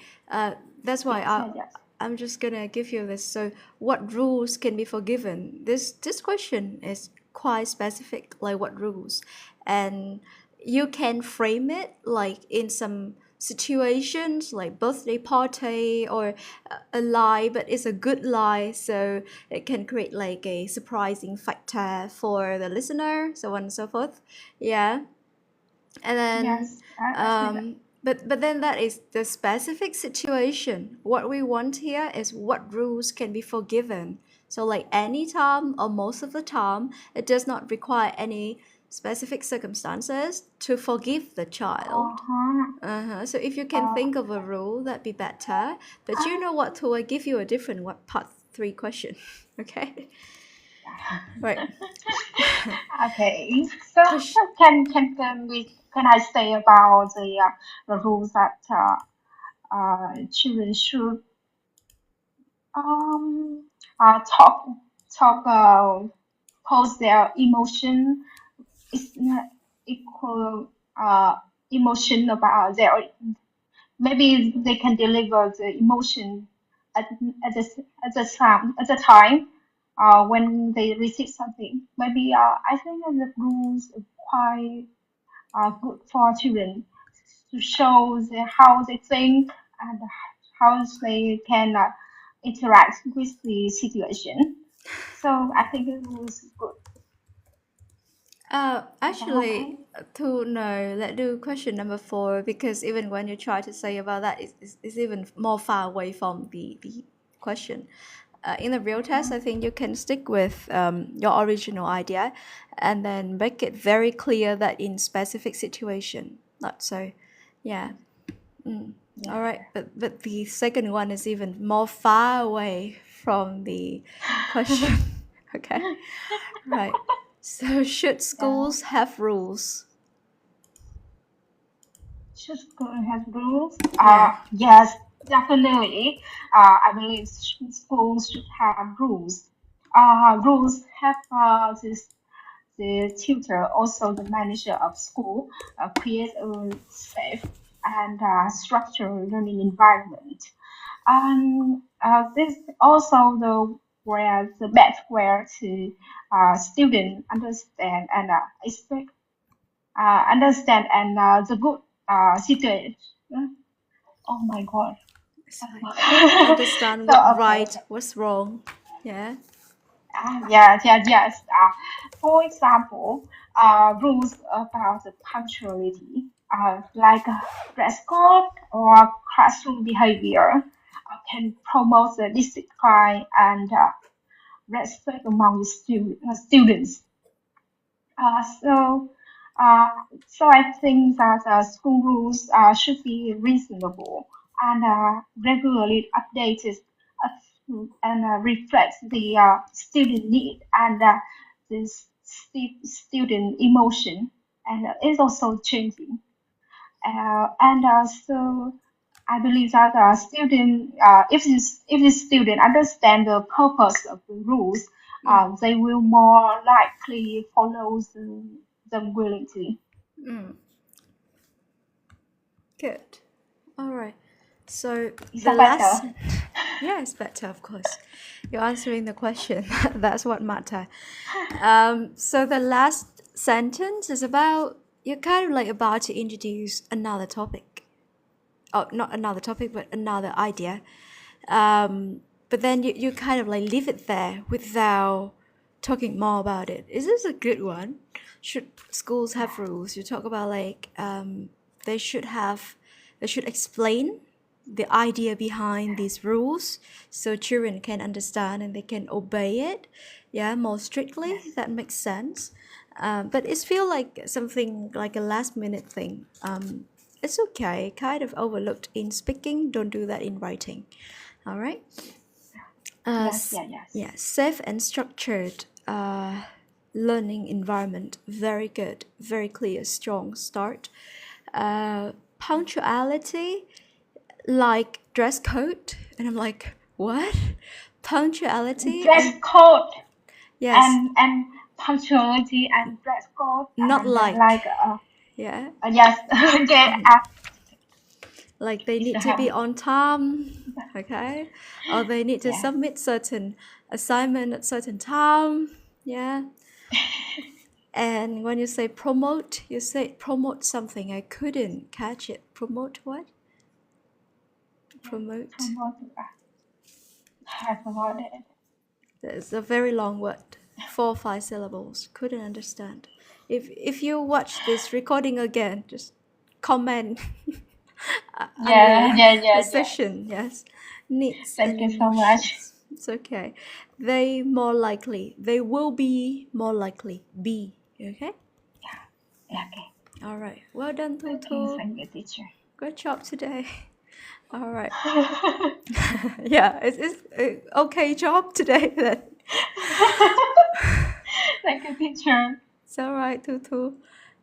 A: That's why
J: Yes.
A: I'm just gonna give you this. So, what rules can be forgiven? This question is quite specific. Like what rules, and you can frame it like in some situations like birthday party or a lie, but it's a good lie, so it can create like a surprising factor for the listener, so on and so forth. Yeah, and then
J: Yes. I see that.
A: but then that is the specific situation. What we want here is what rules can be forgiven. So like anytime or most of the time, it does not require any specific circumstances to forgive the child. So if you can think of a rule, that'd be better. But you know what? To I give you a different part 3 question. Okay. Right.
J: Okay. So can I say about the rules that children should um talk pose their emotion is not equal emotion about their maybe they can deliver the emotion at at the at the time when they receive something. Maybe I think that the rules are quite good for children to show how they think and how they can interact with the situation. So I think it was good.
A: Actually, to know, let's do question number 4 because even when you try to say about that, it's even more far away from the question. In the real test, I think you can stick with your original idea and then make it very clear that in specific situation. Not so, yeah.
J: Yeah.
A: All right, but the second one is even more far away from the question. Okay, right. So should schools have rules?
J: Should school have rules?
A: Yeah.
J: Yes, definitely. I believe schools should have rules. Rules have the tutor, also the manager of school, create a safe and structured learning environment. And this also the best way to student understand and the good situation. Oh my God.
A: It's like understand
J: So,
A: what
J: okay.
A: right, what's wrong. Yeah.
J: Yes. For example, rules about the punctuality, like dress code or classroom behavior, can promote the discipline and respect among the students. Uh, so, uh, so I think that school rules should be reasonable and regularly updated and reflect the student need and the student emotion, and it's also changing. So I believe that if the student understand the purpose of the rules, they will more likely follow them willingly.
A: Mm. Good. All right. So
J: Is
A: the
J: that
A: last,
J: better?
A: yeah, it's better, of course. You're answering the question. That's what matter. So the last sentence is about you're kind of like about to introduce another topic. Oh, not another topic, but another idea. But then you kind of like leave it there without talking more about it. Is this a good one? Should schools have rules? You talk about like they should have, they should explain the idea behind these rules so children can understand and they can obey it. Yeah, more strictly.
J: Yes.
A: That makes sense. But it feels like something like a last minute thing. It's okay, kind of overlooked in speaking. Don't do that in writing. All right.
J: Yes.
A: Yeah, safe and structured learning environment. Very good, very clear, strong start. Punctuality, like dress code, and I'm like, what? Punctuality
J: Dress
A: and
J: code
A: yes,
J: and punctuality and dress code
A: not
J: and
A: like, yeah,
J: yes. Okay.
A: like they
J: It's
A: need to be on time, okay, or they need to
J: yeah.
A: submit certain assignment at certain time, yeah. And when you say promote, you say promote something. I couldn't catch it. Promote what? Promote.
J: Promote. I forgot it.
A: It's a very long word. 4 or 5 syllables. Couldn't understand. If you watch this recording again, just comment under the
J: Yeah.
A: session. Yes. Needs and
J: Thank you so much.
A: emotions. It's okay. They more likely. They will be more likely. Be. Okay?
J: Yeah, okay.
A: All right. Well done, Tutu.
J: Thank you, teacher.
A: Good job today. All right. Yeah, it's okay job today then.
J: Thank you, teacher.
A: It's all right, Tutu.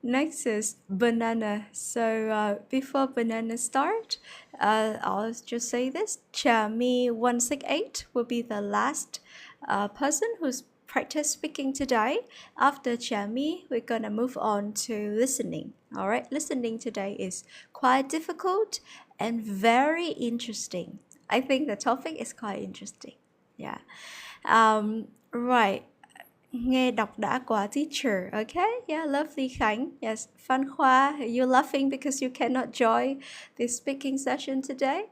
A: Next is banana. So before banana start, I'll just say this. Chami 168 will be the last person who's practice speaking today. After Chami, we're gonna move on to listening. All right, listening today is quite difficult and very interesting. I think the topic is quite interesting. Yeah. Right. Nghe đọc đã quá teacher. Okay, yeah, lovely Khánh. Yes, Phan Khoa, you're laughing because you cannot join the speaking session today.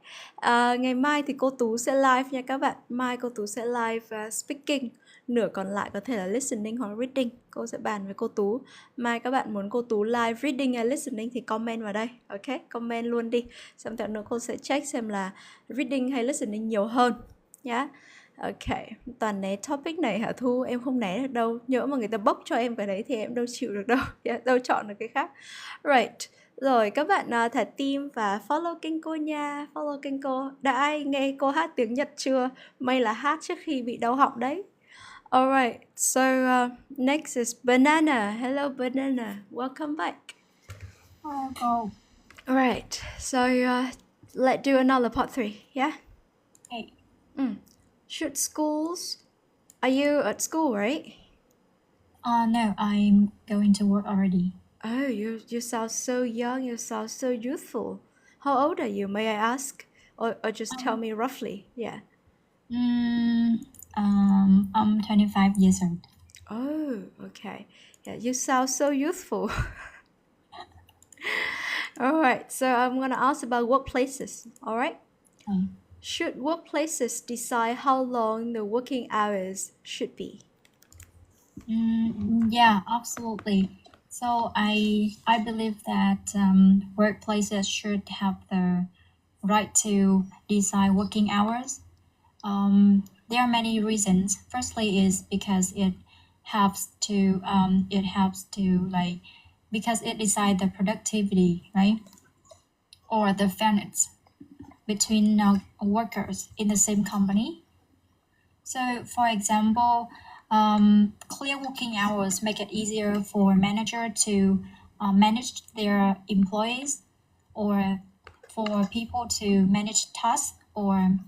A: Ngày mai thì cô Tú sẽ live nha các bạn. Mai cô Tú sẽ live speaking. Nửa còn lại có thể là listening hoặc reading. Cô sẽ bàn với cô Tú. Mai các bạn muốn cô Tú live reading hay listening thì comment vào đây. Ok, comment luôn đi. Xong rồi nữa cô sẽ check xem là reading hay listening nhiều hơn. Yeah. Ok, toàn né topic này hả Thu? Em không né được đâu. Nhỡ mà người ta bốc cho em cái đấy thì em đâu chịu được đâu. Đâu chọn được cái khác. Right. Rồi các bạn thả tim và follow kênh cô nha. Follow kênh cô. Đã ai nghe cô hát tiếng Nhật chưa? May là hát trước khi bị đau họng đấy. Alright, so next is Banana. Hello Banana, welcome back.
F: Hello, cô.
A: Alright, so let's do another part 3, yeah?
F: Hey.
A: Should schools... Are you at school, right?
F: No, I'm going to work already.
A: Oh, you sound so young, you sound so youthful. How old are you, may I ask? Or just tell me roughly, yeah.
F: I'm 25 years old.
A: Oh, okay. Yeah, you sound so youthful. Alright, so I'm gonna ask about workplaces, alright? Should workplaces decide how long the working hours should be?
F: Yeah, absolutely. So I believe that workplaces should have the right to decide working hours. There are many reasons. Firstly is because it helps to like, because it decides the productivity, right? Or the fairness between workers in the same company. So for example, clear working hours make it easier for a manager to manage their employees, or for people to manage tasks, or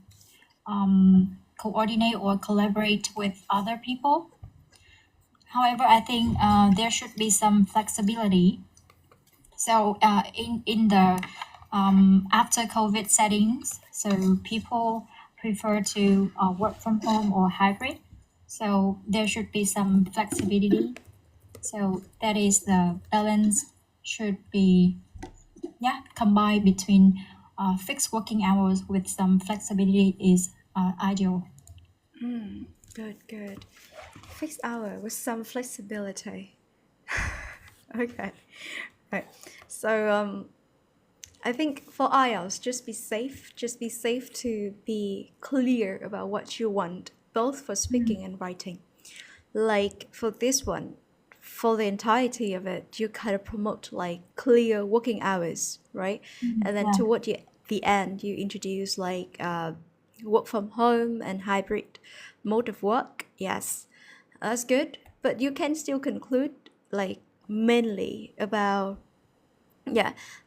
F: coordinate or collaborate with other people. However, I think there should be some flexibility. So in the after COVID settings, so people prefer to work from home or hybrid. So there should be some flexibility. So that is the balance should be combined between fixed working hours with some flexibility is ideal.
A: Good. Fixed hour with some flexibility. Okay. Right. So I think for IELTS, just be safe. Just be safe to be clear about what you want, both for speaking and writing. Like for this one, for the entirety of it, you kind of promote like clear working hours, right? And then toward the end, you introduce like work from home and hybrid mode of work. Yes, that's good. But you can still conclude like mainly about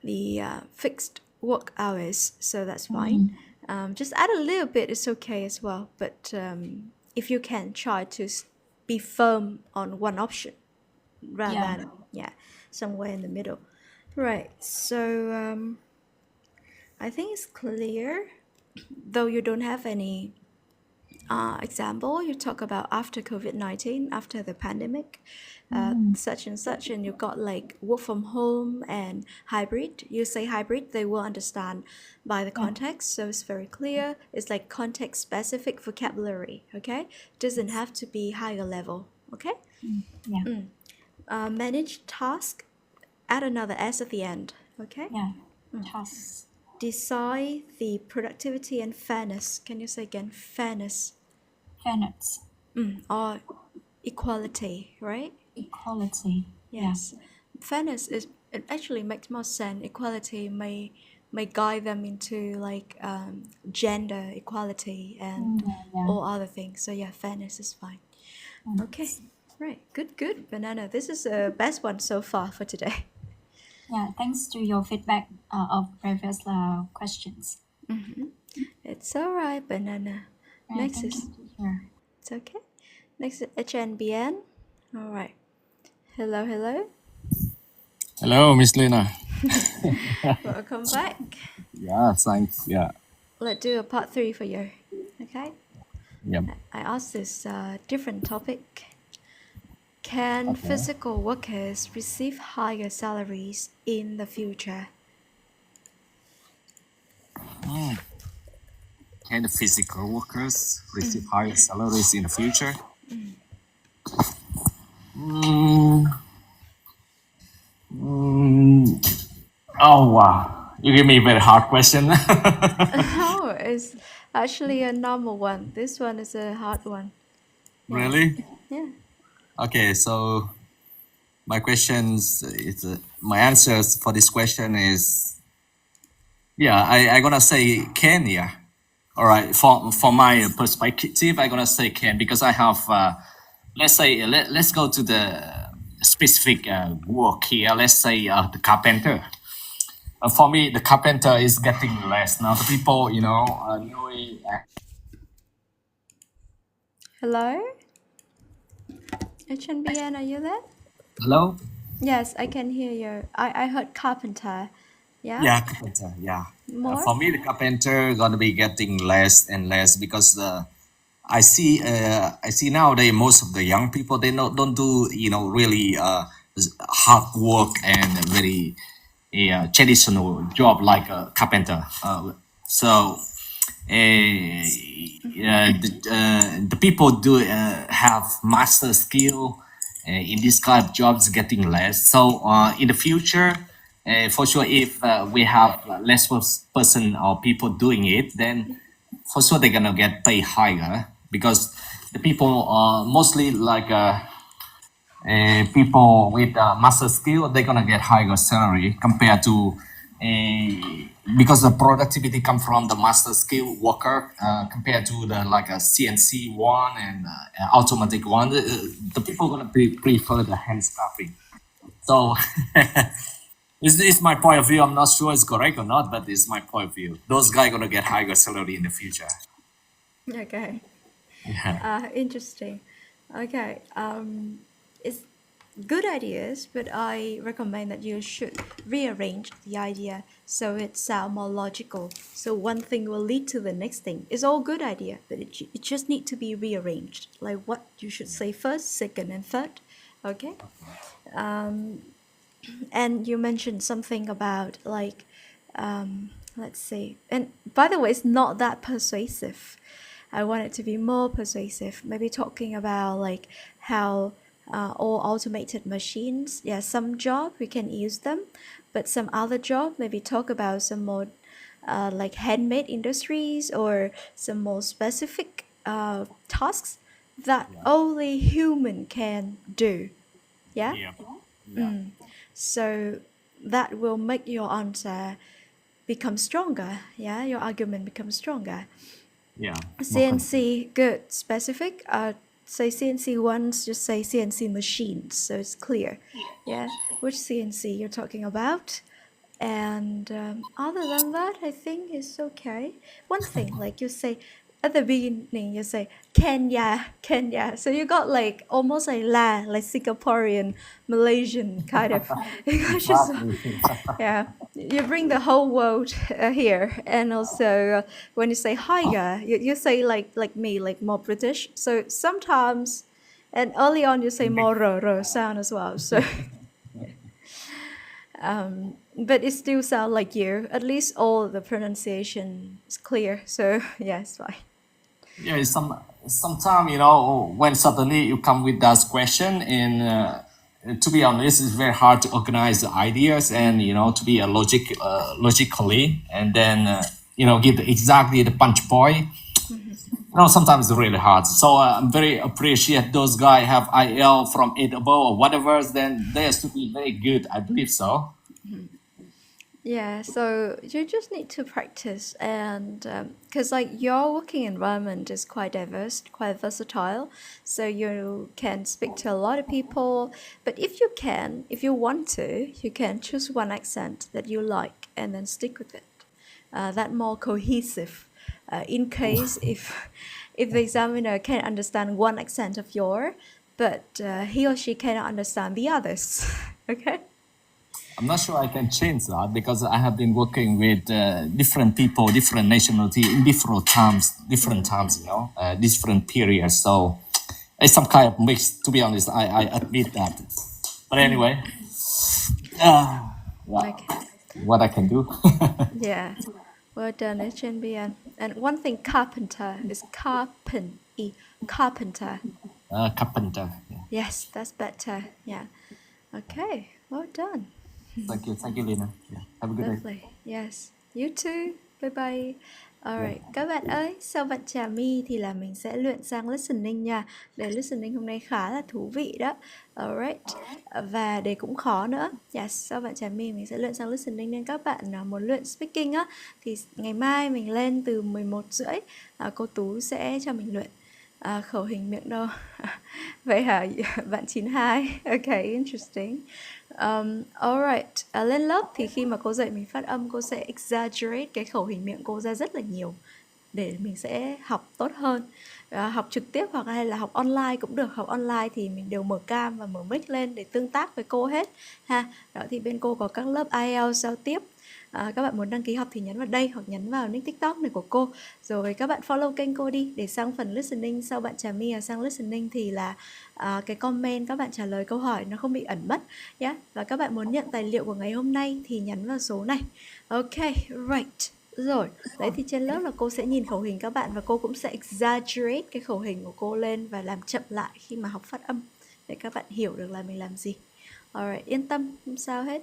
A: the fixed work hours, so that's fine. Just add a little bit, it's okay as well. But if you can, try to be firm on one option rather than somewhere in the middle. Right, so I think it's clear. Though you don't have any example, you talk about after COVID-19, after the pandemic, such and such, and you got like work from home and hybrid. You say hybrid, they will understand by the context, so it's very clear. It's like context specific vocabulary, okay? Doesn't have to be higher level, okay? Manage task, add another S at the end, okay?
F: Tasks.
A: Decide the productivity and fairness. Can you say again? Fairness. Or equality, right?
F: Equality.
A: Yes. Fairness is, it actually makes more sense. Equality may guide them into like gender equality and all other things. So yeah, fairness is fine. Okay. Right. Good. Banana. This is the best one so far for today.
F: Yeah, thanks to your feedback of previous questions.
A: It's alright, Banana. Next is... It's okay. Next is HNBN. Alright. Hello.
C: Hello, Miss Lina.
A: Welcome back.
C: Yeah, thanks. Yeah.
A: Let's do a part 3 for you. Okay?
C: Yep.
A: I asked this different topic. Can physical workers receive higher salaries in the future?
C: Can the physical workers receive higher salaries in the future? Oh wow, you give me a very hard question.
A: No, it's actually a normal one. This one is a hard one. Yeah.
C: Really?
A: Yeah.
C: Okay, so my questions is my answers for this question is I gonna say can. Yeah. All right. For my perspective, I gonna say can because I have let's say let's go to the specific work here. Let's say the carpenter. For me, the carpenter is getting less now. The people, knowing.
A: Hello? HNBN, are you there?
C: Hello.
A: Yes, I can hear you. I heard carpenter. Yeah?
C: Yeah, carpenter. Yeah.
A: More?
C: For me, the carpenter gonna be getting less and less because I see nowadays most of the young people they don't do really hard work and very traditional job like a carpenter. So the people do have master skill in this kind of jobs getting less. So in the future, for sure, if we have less person or people doing it, then for sure they're gonna get paid higher because the people mostly like people with master skill they're gonna get higher salary compared to because the productivity come from the master skill worker compared to the like a CNC one and automatic one. The people gonna prefer the hand stuffing. So it's my point of view. I'm not sure it's correct or not, but it's my point of view. Those guys gonna get higher salary in the future.
A: Okay.
C: Yeah.
A: Interesting. Okay. It's good ideas, but I recommend that you should rearrange the idea so it sounds more logical. So one thing will lead to the next thing. It's all good idea, but it just need to be rearranged. Like what you should say first, second, and third. Okay. And you mentioned something about like, let's see. And by the way, it's not that persuasive. I want it to be more persuasive. Maybe talking about like how all automated machines, some job we can use them, but some other job, maybe talk about some more like handmade industries or some more specific tasks that only human can do. Yeah? So that will make your answer become stronger. Yeah, your argument becomes stronger.
C: Yeah.
A: CNC, good. Specific, say CNC ones, just say CNC machines, so it's clear. Yeah, which CNC you're talking about. And other than that, I think it's okay. One thing, like you say, at the beginning, you say, Kenya, Kenya. So you got like almost like like Singaporean, Malaysian kind of English. Yeah, you bring the whole world here. And also when you say higher, you say like me, like more British. So sometimes, and early on you say more ro sound as well. So but it still sounds like you. At least all the pronunciation is clear. So yeah, it's fine.
C: Yeah, sometimes when suddenly you come with that question, and to be honest, it's very hard to organize the ideas and to be logically, and then give exactly the punch point. Sometimes it's really hard. So I'm very appreciate those guys have IL from 8 above or whatever. Then they have to be very good. I believe so.
A: Yeah, so you just need to practice, and because like your working environment is quite diverse, quite versatile, so you can speak to a lot of people. But if you want to, you can choose one accent that you like and then stick with it. That more cohesive. In case if the examiner can understand one accent of yours, but he or she cannot understand the others. Okay.
C: I'm not sure I can change that because I have been working with different people, different nationality in different times, different periods. So It's some kind of mix, to be honest. I admit that. But anyway, yeah,
A: Okay.
C: what I can do.
A: Yeah. Well done, HNBN. And one thing, carpenter is carpenter.
C: Carpenter. Yeah.
A: Yes, that's better. Yeah. Okay. Well done.
C: Thank you, Lina. Yeah. Have a good day.
A: Lovely. Yes. You too. Bye bye. Alright, các bạn ơi, sau bạn Trà My thì là mình sẽ luyện sang listening nha. Để listening hôm nay khá là thú vị đó. Alright. Và để cũng khó nữa. Yes, sau bạn Trà My mình sẽ luyện sang listening, nên các bạn nào muốn luyện speaking á thì ngày mai mình lên từ 11:30. Cô Tú sẽ cho mình luyện khẩu hình miệng đâu. Vậy hả bạn 92? Okay, interesting. Alright, lên lớp thì khi mà cô dạy mình phát âm, cô sẽ exaggerate cái khẩu hình miệng cô ra rất là nhiều để mình sẽ học tốt hơn. Học trực tiếp hoặc hay là học online cũng được. Học online thì mình đều mở cam và mở mic lên để tương tác với cô hết ha. Đó thì bên cô có các lớp IELTS giao tiếp. Các bạn muốn đăng ký học thì nhấn vào đây hoặc nhấn vào nick TikTok này của cô. Rồi các bạn follow kênh cô đi. Để sang phần listening, sau bạn Trà My sang listening thì là cái comment các bạn trả lời câu hỏi nó không bị ẩn mất nhé. Và các bạn muốn nhận tài liệu của ngày hôm nay thì nhấn vào số này. Ok, right. Rồi, đấy thì trên lớp là cô sẽ nhìn khẩu hình các bạn và cô cũng sẽ exaggerate cái khẩu hình của cô lên và làm chậm lại khi mà học phát âm để các bạn hiểu được là mình làm gì. Alright, yên tâm, không sao hết.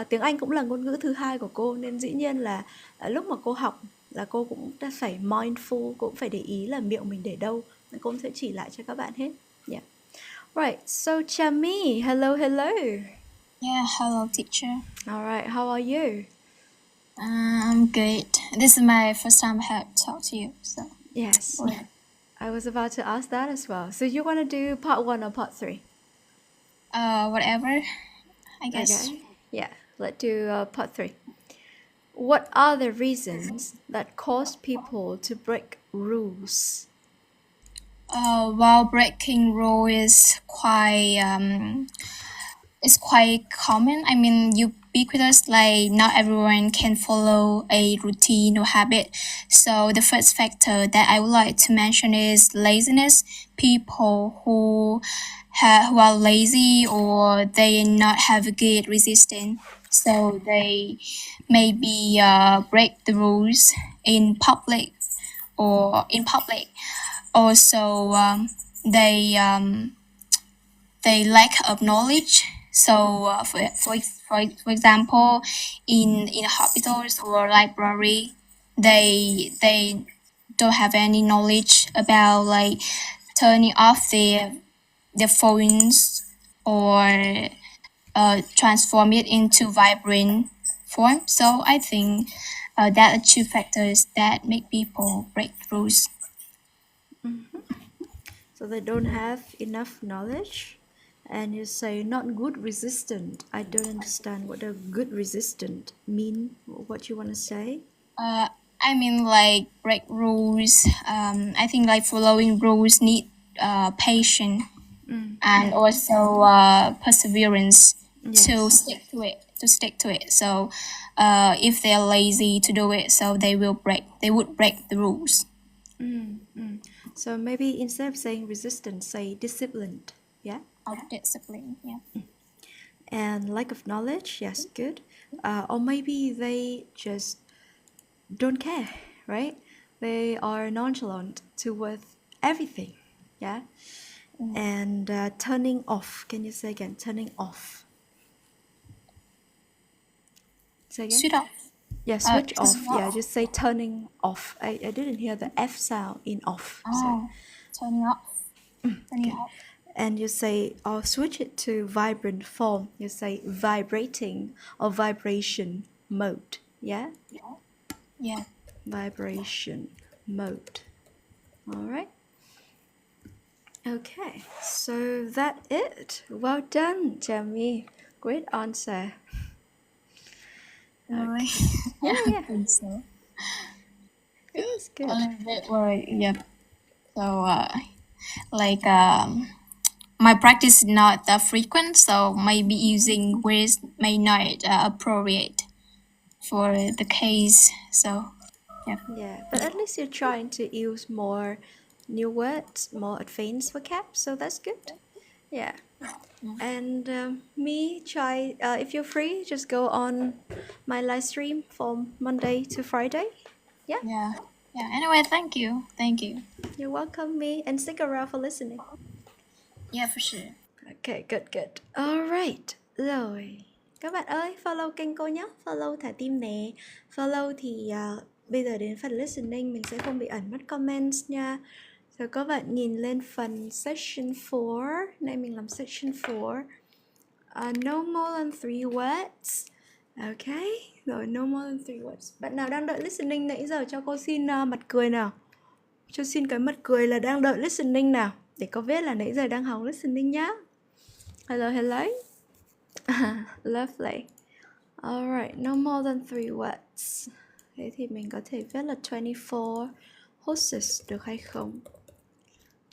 A: Tiếng Anh cũng là ngôn ngữ thứ hai của cô, nên dĩ nhiên là lúc mà cô học là cô cũng phải mindful, cũng phải để ý là miệng mình để đâu. Nên cô sẽ chỉ lại cho các bạn hết. Yeah. Right, so Chami, hello.
K: Yeah, hello, teacher.
A: Alright, how are you?
K: I'm good. This is my first time I have talked to you, so.
A: Yes,
K: Yeah.
A: I was about to ask that as well. So you want to do part 1 or part 3?
K: Whatever, I guess.
A: Okay. Yeah, let's do part 3. What are the reasons that cause people to break rules?
K: While breaking rule is quite common. I mean, ubiquitous. Like not everyone can follow a routine or habit. So the first factor that I would like to mention is laziness. People who are lazy or they not have a good resistance, so they maybe break the rules in public. Also, they lack of knowledge. So, for example, in hospitals or library, they don't have any knowledge about like turning off their phones or transform it into vibrant form. So I think that are two factors that make people break rules.
A: So they don't have enough knowledge, and you say not good resistant. I don't understand what a good resistant mean. What you want to say?
K: I mean like break rules. I think like following rules need patience and also perseverance to stick to it. So if they're lazy to do it, so they would break the rules.
A: So maybe instead of saying resistant, say disciplined. Yeah.
K: Discipline. Yeah.
A: And lack of knowledge. Yes, good. Or maybe they just don't care, right? They are nonchalant towards everything. Yeah. And turning off. Can you say again? Turning off. Say again.
K: Switch off.
A: Yeah, switch off. Yeah, just say turning off. I didn't hear the F sound in off. So.
K: Turning off. Turning off.
A: And you say, or switch it to vibrant form. You say vibrating or vibration mode. Yeah?
K: Yeah.
A: Vibration mode. All right. Okay, so that's it. Well done, Jamie. Great answer.
K: Okay.
A: Yeah.
K: I think so.
A: It's good.
K: A little bit worried. Yeah. So my practice is not that frequent, so maybe using words may not appropriate for the case. So
A: Yeah, but at least you're trying to use more new words, more advanced vocab, so that's good. Yeah. And me try, if you're free, just go on my live stream from Monday to Friday. Yeah,
K: Yeah. Yeah. Anyway, thank you. Thank you.
A: you're welcome, me, and stick around for listening.
K: Yeah, for sure.
A: Okay, good. Alright, rồi. Các bạn ơi, follow kênh cô nhé. Follow thả tim nè. Follow thì bây giờ đến phần listening mình sẽ không bị ẩn mất comments nha. Rồi các bạn nhìn lên phần section 4. Nay mình làm section 4. No more than 3 words. Okay, rồi no more than 3 words. Bạn nào đang đợi listening nãy giờ cho cô xin mặt cười nào. Cho xin cái mặt cười là đang đợi listening nào. Để có biết là nãy giờ đang học listening nhá. Hello. Lovely. Alright, no more than 3 words. Thế thì mình có thể viết là 24 horses được hay không?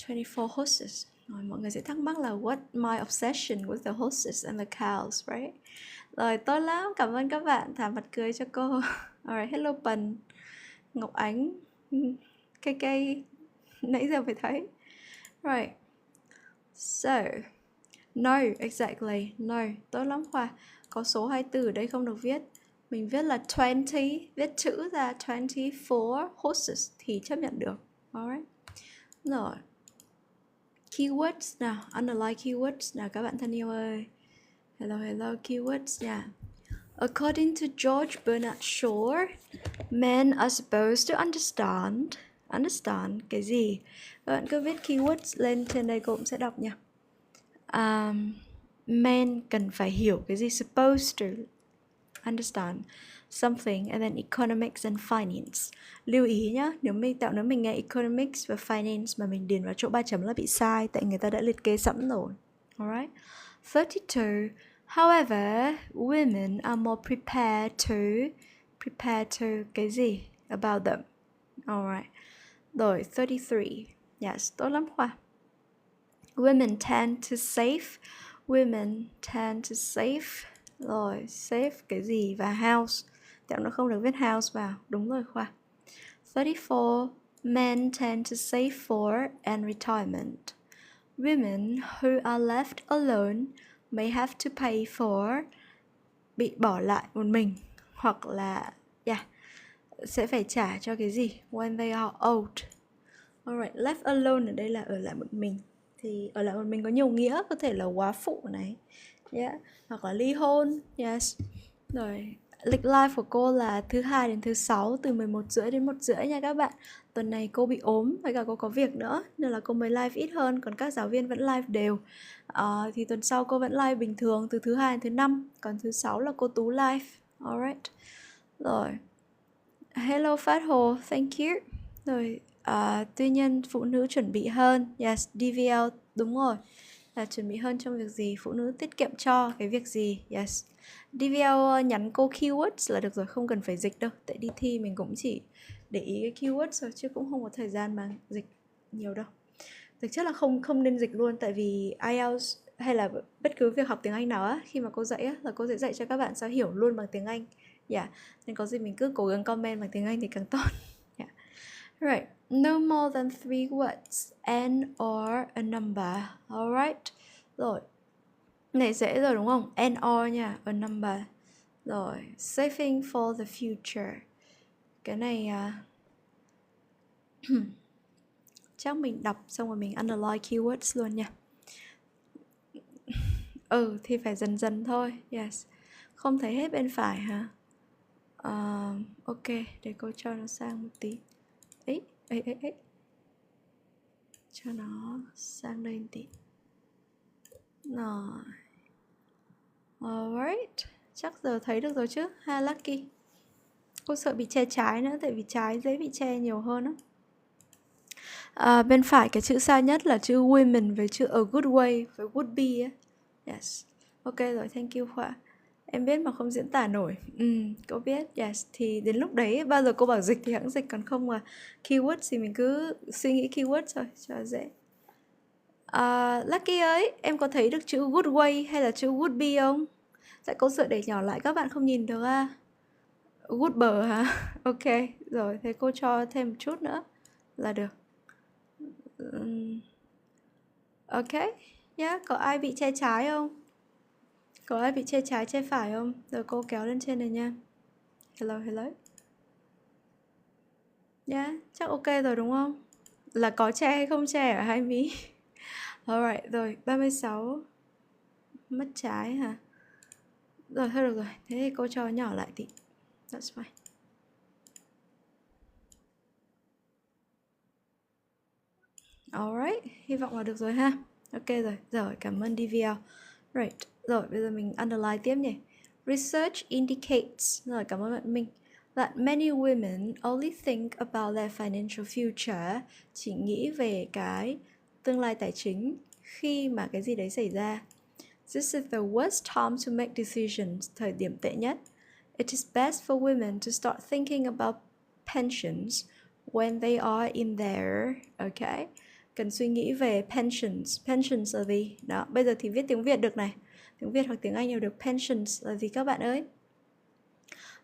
A: 24 horses. Rồi, mọi người sẽ thắc mắc là what my obsession with the horses and the cows, right? Rồi, tốt lắm. Cảm ơn các bạn. Thả mặt cười cho cô. Alright, hello Bần, Ngọc Ánh, KK. Nãy giờ phải thấy. Right. So, no, exactly, no. Tốt lắm Khoa. Có số 24 ở đây không được viết. Mình viết là 20, viết chữ ra 24 horses thì chấp nhận được. Alright. Rồi. Keywords nào, underline keywords nào các bạn thân yêu ơi. Hello, keywords nha. According to George Bernard Shaw, men are supposed to understand cái gì? Các bạn cứ viết keywords lên trên đây cô cũng sẽ đọc nha. Men cần phải hiểu cái gì? Supposed to understand something, and then economics and finance. Lưu ý nhá, nếu mình nghe economics và finance mà mình điền vào chỗ 3 chấm là bị sai, tại người ta đã liệt kê sẵn rồi. Alright. 32. However, women are more prepared to cái gì? About them. Alright. Rồi, 33. Yes, tốt lắm Khoa. Women tend to save. Rồi, save cái gì? Và house. Tại nó không được viết house vào. Đúng rồi Khoa. 34. Men tend to save for and retirement. Women who are left alone may have to pay for, bị bỏ lại một mình, hoặc là sẽ phải trả cho cái gì? When they are old. Alright, left alone ở đây là ở lại một mình. Thì ở lại một mình có nhiều nghĩa, có thể là quá phụ này, hoặc là ly hôn. Yes. Rồi, lịch live của cô là thứ 2 đến thứ 6 từ 11:30 đến 1:30 nha các bạn. Tuần này cô bị ốm, với cả cô có việc nữa nên là cô mới live ít hơn, còn các giáo viên vẫn live đều. Thì tuần sau cô vẫn live bình thường từ thứ 2 đến thứ 5, còn thứ 6 là cô Tú live. Alright. Rồi. Hello Phát Hồ, thank you. Rồi, tuy nhiên phụ nữ chuẩn bị hơn. Yes, DVL, đúng rồi. Là chuẩn bị hơn trong việc gì? Phụ nữ tiết kiệm cho cái việc gì? Yes. DVL nhắn cô keywords là được rồi, không cần phải dịch đâu. Tại đi thi mình cũng chỉ để ý cái keywords thôi, chứ cũng không có thời gian mà dịch nhiều đâu. Thực chất là không nên dịch luôn, tại vì IELTS hay là bất cứ việc học tiếng Anh nào á, khi mà cô dạy á, là cô sẽ dạy cho các bạn sao hiểu luôn bằng tiếng Anh. Nên có gì mình cứ cố gắng comment bằng tiếng Anh thì càng tốt. Right. No more than 3 words, an or a number. Alright. Rồi. Này dễ rồi đúng không? An or nha, a number. Rồi, saving for the future. Cái này chắc mình đọc xong rồi mình underline keywords luôn nha. Thì phải dần dần thôi. Yes. Không thấy hết bên phải hả? Ok, để cô cho nó sang một tí. Ấy. Cho nó sang đây một tí. Rồi. Alright. Chắc giờ thấy được rồi chứ. Ha Lucky. Cô sợ bị che trái nữa, tại vì trái dễ bị che nhiều hơn á. Bên phải cái chữ sai nhất là chữ women với chữ a good way với would be á. Yes. Ok rồi, thank you Khoa. Em biết mà không diễn tả nổi. Cô biết. Yes. Thì đến lúc đấy bao giờ cô bảo dịch thì hãng dịch, còn không mà keywords thì mình cứ suy nghĩ keywords thôi cho dễ. Lucky ơi, em có thấy được chữ good way hay là chữ would be không? Tại cô sợ để nhỏ lại các bạn không nhìn được good bờ hả? Ok, rồi thế cô cho thêm một chút nữa là được. Ok, yeah, có ai bị che trái không? Có ai bị che trái che phải không? Rồi cô kéo lên trên này nha. Hello. Yeah, chắc ok rồi đúng không? Là có che hay không che ở hai mí? Alright, rồi 36. Mất trái hả? Rồi thôi được rồi, thế thì cô cho nhỏ lại tí. That's fine. Alright, hy vọng là được rồi ha. Ok rồi, cảm ơn DVL. Right, rồi bây giờ mình underline tiếp nhỉ. Research indicates, rồi cảm ơn bạn Minh, that many women only think about their financial future, chỉ nghĩ về cái tương lai tài chính khi mà cái gì đấy xảy ra. This is the worst time to make decisions, thời điểm tệ nhất. It is best for women to start thinking about pensions when they are in their, okay, cần suy nghĩ về pensions. Pensions là gì? Đó, bây giờ thì viết tiếng Việt được này. Tiếng Việt hoặc tiếng Anh đều được. Pensions là gì các bạn ơi?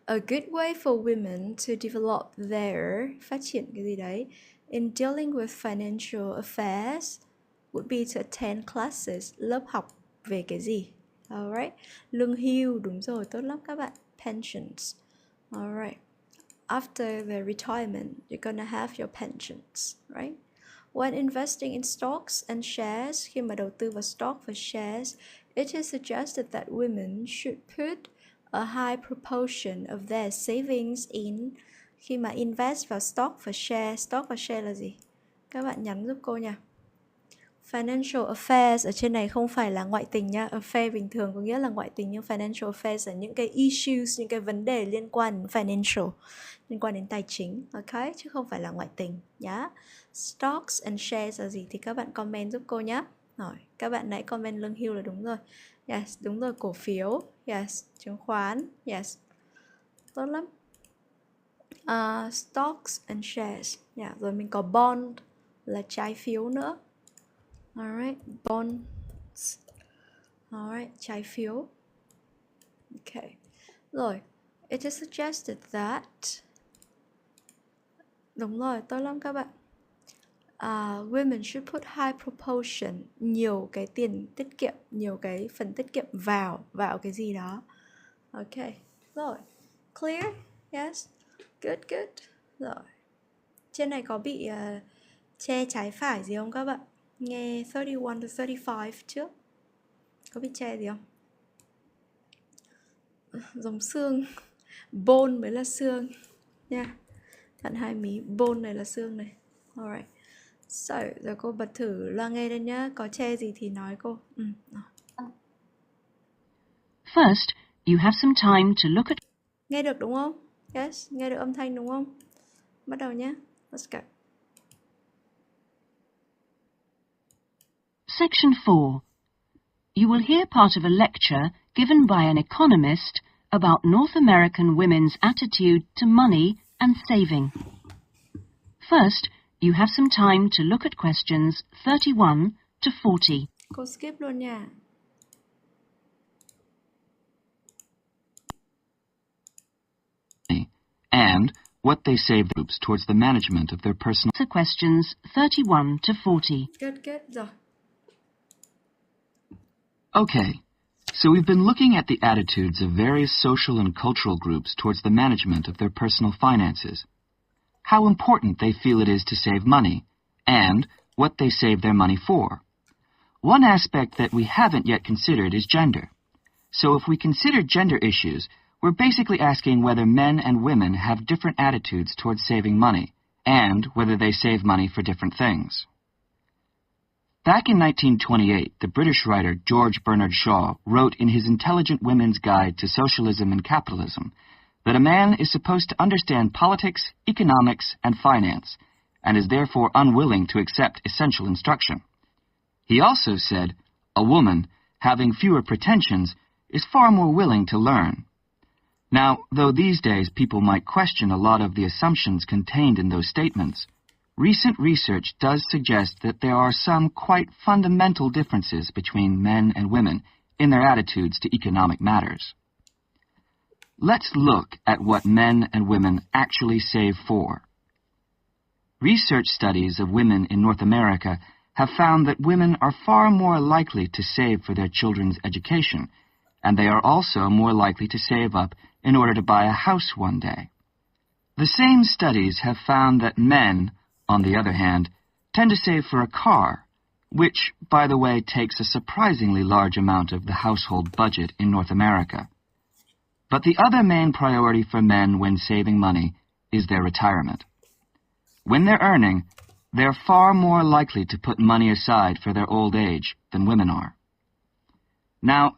A: A good way for women to develop their, phát triển cái gì đấy, in dealing with financial affairs would be to attend classes, lớp học về cái gì? Alright, lương hưu, đúng rồi, tốt lắm các bạn. Pensions. Alright. After the retirement, you're gonna have your pensions, right? When investing in stocks and shares, khi mà đầu tư vào stock và shares, it is suggested that women should put a high proportion of their savings in. Khi mà invest vào stock và share là gì? Các bạn nhắn giúp cô nha. Financial affairs ở trên này không phải là ngoại tình nha. Affair bình thường có nghĩa là ngoại tình, nhưng financial affairs là những cái issues, những cái vấn đề liên quan đến financial, liên quan đến tài chính, ok, chứ không phải là ngoại tình nhá. Stocks and shares là gì thì các bạn comment giúp cô nhé. Rồi, các bạn nãy comment lương hưu là đúng rồi. Yes, đúng rồi, cổ phiếu. Yes, chứng khoán. Yes, tốt lắm. Stocks and shares. Yeah, rồi mình có bond là trái phiếu nữa. Alright, bonds. Alright, trái phiếu. Okay. Rồi, it is suggested that, đúng rồi, tốt lắm các bạn. Women should put high proportion, nhiều cái tiền tiết kiệm, nhiều cái phần tiết kiệm vào cái gì đó. Ok, rồi, clear? Yes, good. Rồi, trên này có bị che trái phải gì không các bạn? Nghe 31 to 35 trước. Có bị che gì không? Giống xương. Bone mới là xương nha. Bạn hai mí, bone này là xương này. Alright. So, giờ cô bật thử loa nghe lên nhá. Có che gì thì nói cô.
L: First, you have some time to look at...
A: Nghe được đúng không? Yes, nghe được âm thanh đúng không? Bắt đầu nhé. Let's go.
L: Section 4. You will hear part of a lecture given by an economist about North American women's attitude to money and saving. First, you have some time to look at questions 31 to 40.
A: Cô skip luôn nha.
M: And what they save groups towards the management of their personal...
L: So questions 31 to 40.
A: Good. Rồi.
M: Okay, so we've been looking at the attitudes of various social and cultural groups towards the management of their personal finances, how important they feel it is to save money, and what they save their money for. One aspect that we haven't yet considered is gender. So if we consider gender issues, we're basically asking whether men and women have different attitudes towards saving money, and whether they save money for different things. Back in 1928, the British writer George Bernard Shaw wrote in his Intelligent Women's Guide to Socialism and Capitalism that a man is supposed to understand politics, economics, and finance, and is therefore unwilling to accept essential instruction. He also said, a woman, having fewer pretensions, is far more willing to learn. Now, though these days people might question a lot of the assumptions contained in those statements, recent research does suggest that there are some quite fundamental differences between men and women in their attitudes to economic matters. Let's look at what men and women actually save for. Research studies of women in North America have found that women are far more likely to save for their children's education, and they are also more likely to save up in order to buy a house one day. The same studies have found that men, on the other hand, tend to save for a car, which, by the way, takes a surprisingly large amount of the household budget in North America. But the other main priority for men when saving money is their retirement. When they're earning, they're far more likely to put money aside for their old age than women are. Now,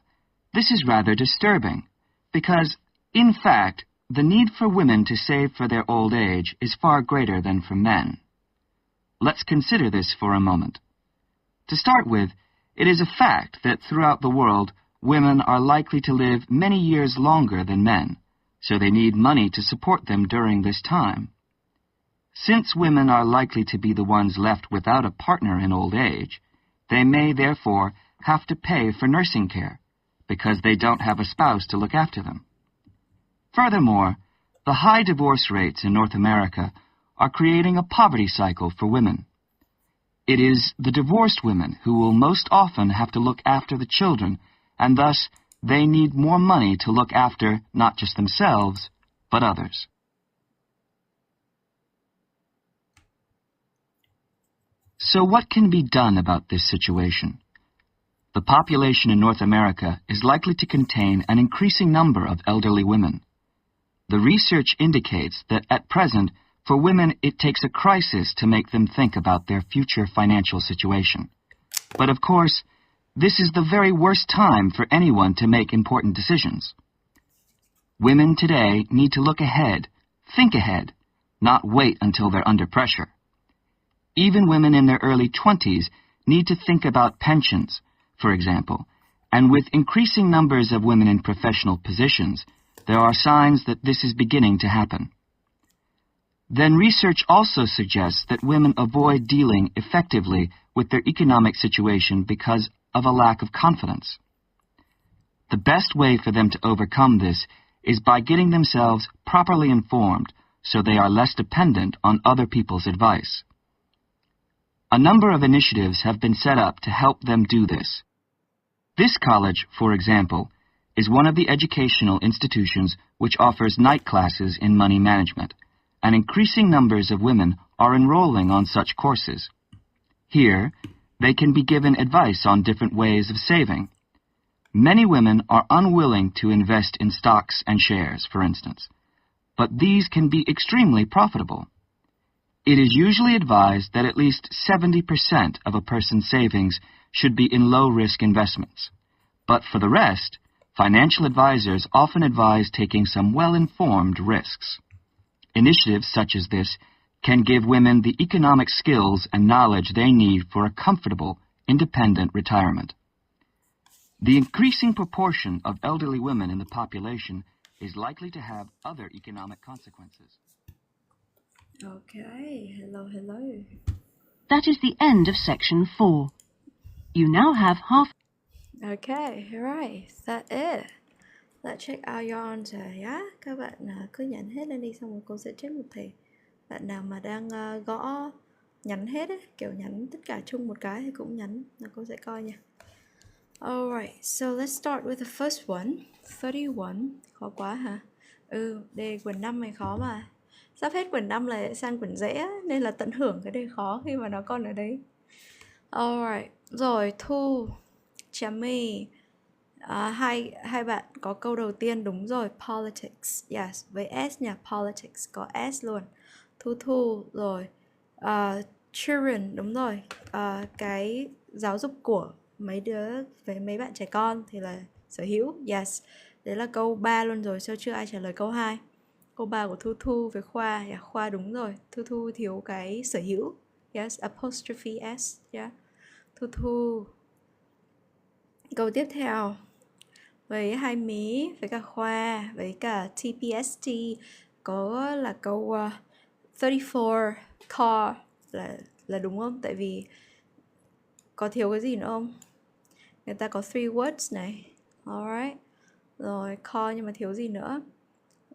M: this is rather disturbing, because, in fact, the need for women to save for their old age is far greater than for men. Let's consider this for a moment. To start with, it is a fact that throughout the world, women are likely to live many years longer than men, so they need money to support them during this time. Since women are likely to be the ones left without a partner in old age, they may therefore have to pay for nursing care, because they don't have a spouse to look after them. Furthermore, the high divorce rates in North America are creating a poverty cycle for women. It is the divorced women who will most often have to look after the children, and thus they need more money to look after not just themselves, but others. So what can be done about this situation? The population in North America is likely to contain an increasing number of elderly women. The research indicates that at present, for women, it takes a crisis to make them think about their future financial situation. But of course, this is the very worst time for anyone to make important decisions. Women today need to look ahead, think ahead, not wait until they're under pressure. Even women in their early 20s need to think about pensions, for example, and with increasing numbers of women in professional positions, there are signs that this is beginning to happen. Then research also suggests that women avoid dealing effectively with their economic situation because of a lack of confidence. The best way for them to overcome this is by getting themselves properly informed so they are less dependent on other people's advice. A number of initiatives have been set up to help them do this. This college, for example, is one of the educational institutions which offers night classes in money management, and increasing numbers of women are enrolling on such courses. Here, they can be given advice on different ways of saving. Many women are unwilling to invest in stocks and shares, for instance, but these can be extremely profitable. It is usually advised that at least 70% of a person's savings should be in low-risk investments. But for the rest, financial advisors often advise taking some well-informed risks. Initiatives such as this can give women the economic skills and knowledge they need for a comfortable, independent retirement. The increasing proportion of elderly women in the population is likely to have other economic consequences.
A: Okay, hello.
L: That is the end of section 4. You now have half.
A: Okay, right, that's it. Let's check out your answer, yeah? Các bạn cứ nhấn hết lên đi, xong rồi cô sẽ check một thể. Bạn nào mà đang gõ nhấn hết ấy, kiểu nhấn tất cả chung một cái thì cũng nhấn, là cô sẽ coi nha. Alright, so let's start with the first one. 31, khó quá hả? Đề quyển 5 này khó mà. Sắp hết quyển 5 là sang quyển dễ, nên là tận hưởng cái đề khó khi mà nó còn ở đấy. Alright, rồi Thu, Trà My, hai bạn có câu đầu tiên đúng rồi, politics, yes, với S nha, politics, có S luôn. Thu rồi, children, đúng rồi, cái giáo dục của mấy đứa, với mấy bạn trẻ con thì là sở hữu, yes, đấy là câu 3 luôn rồi, sao chưa ai trả lời câu 2? Câu 3 của Thu với Khoa, yeah, Khoa đúng rồi, Thu thiếu cái sở hữu, yes, apostrophe S, yeah, Thu. Câu tiếp theo với hai Mí, với cả Khoa, với cả TPST có là câu 34 car là đúng không? Tại vì có thiếu cái gì nữa không? Người ta có 3 words này. Alright. Rồi car nhưng mà thiếu gì nữa?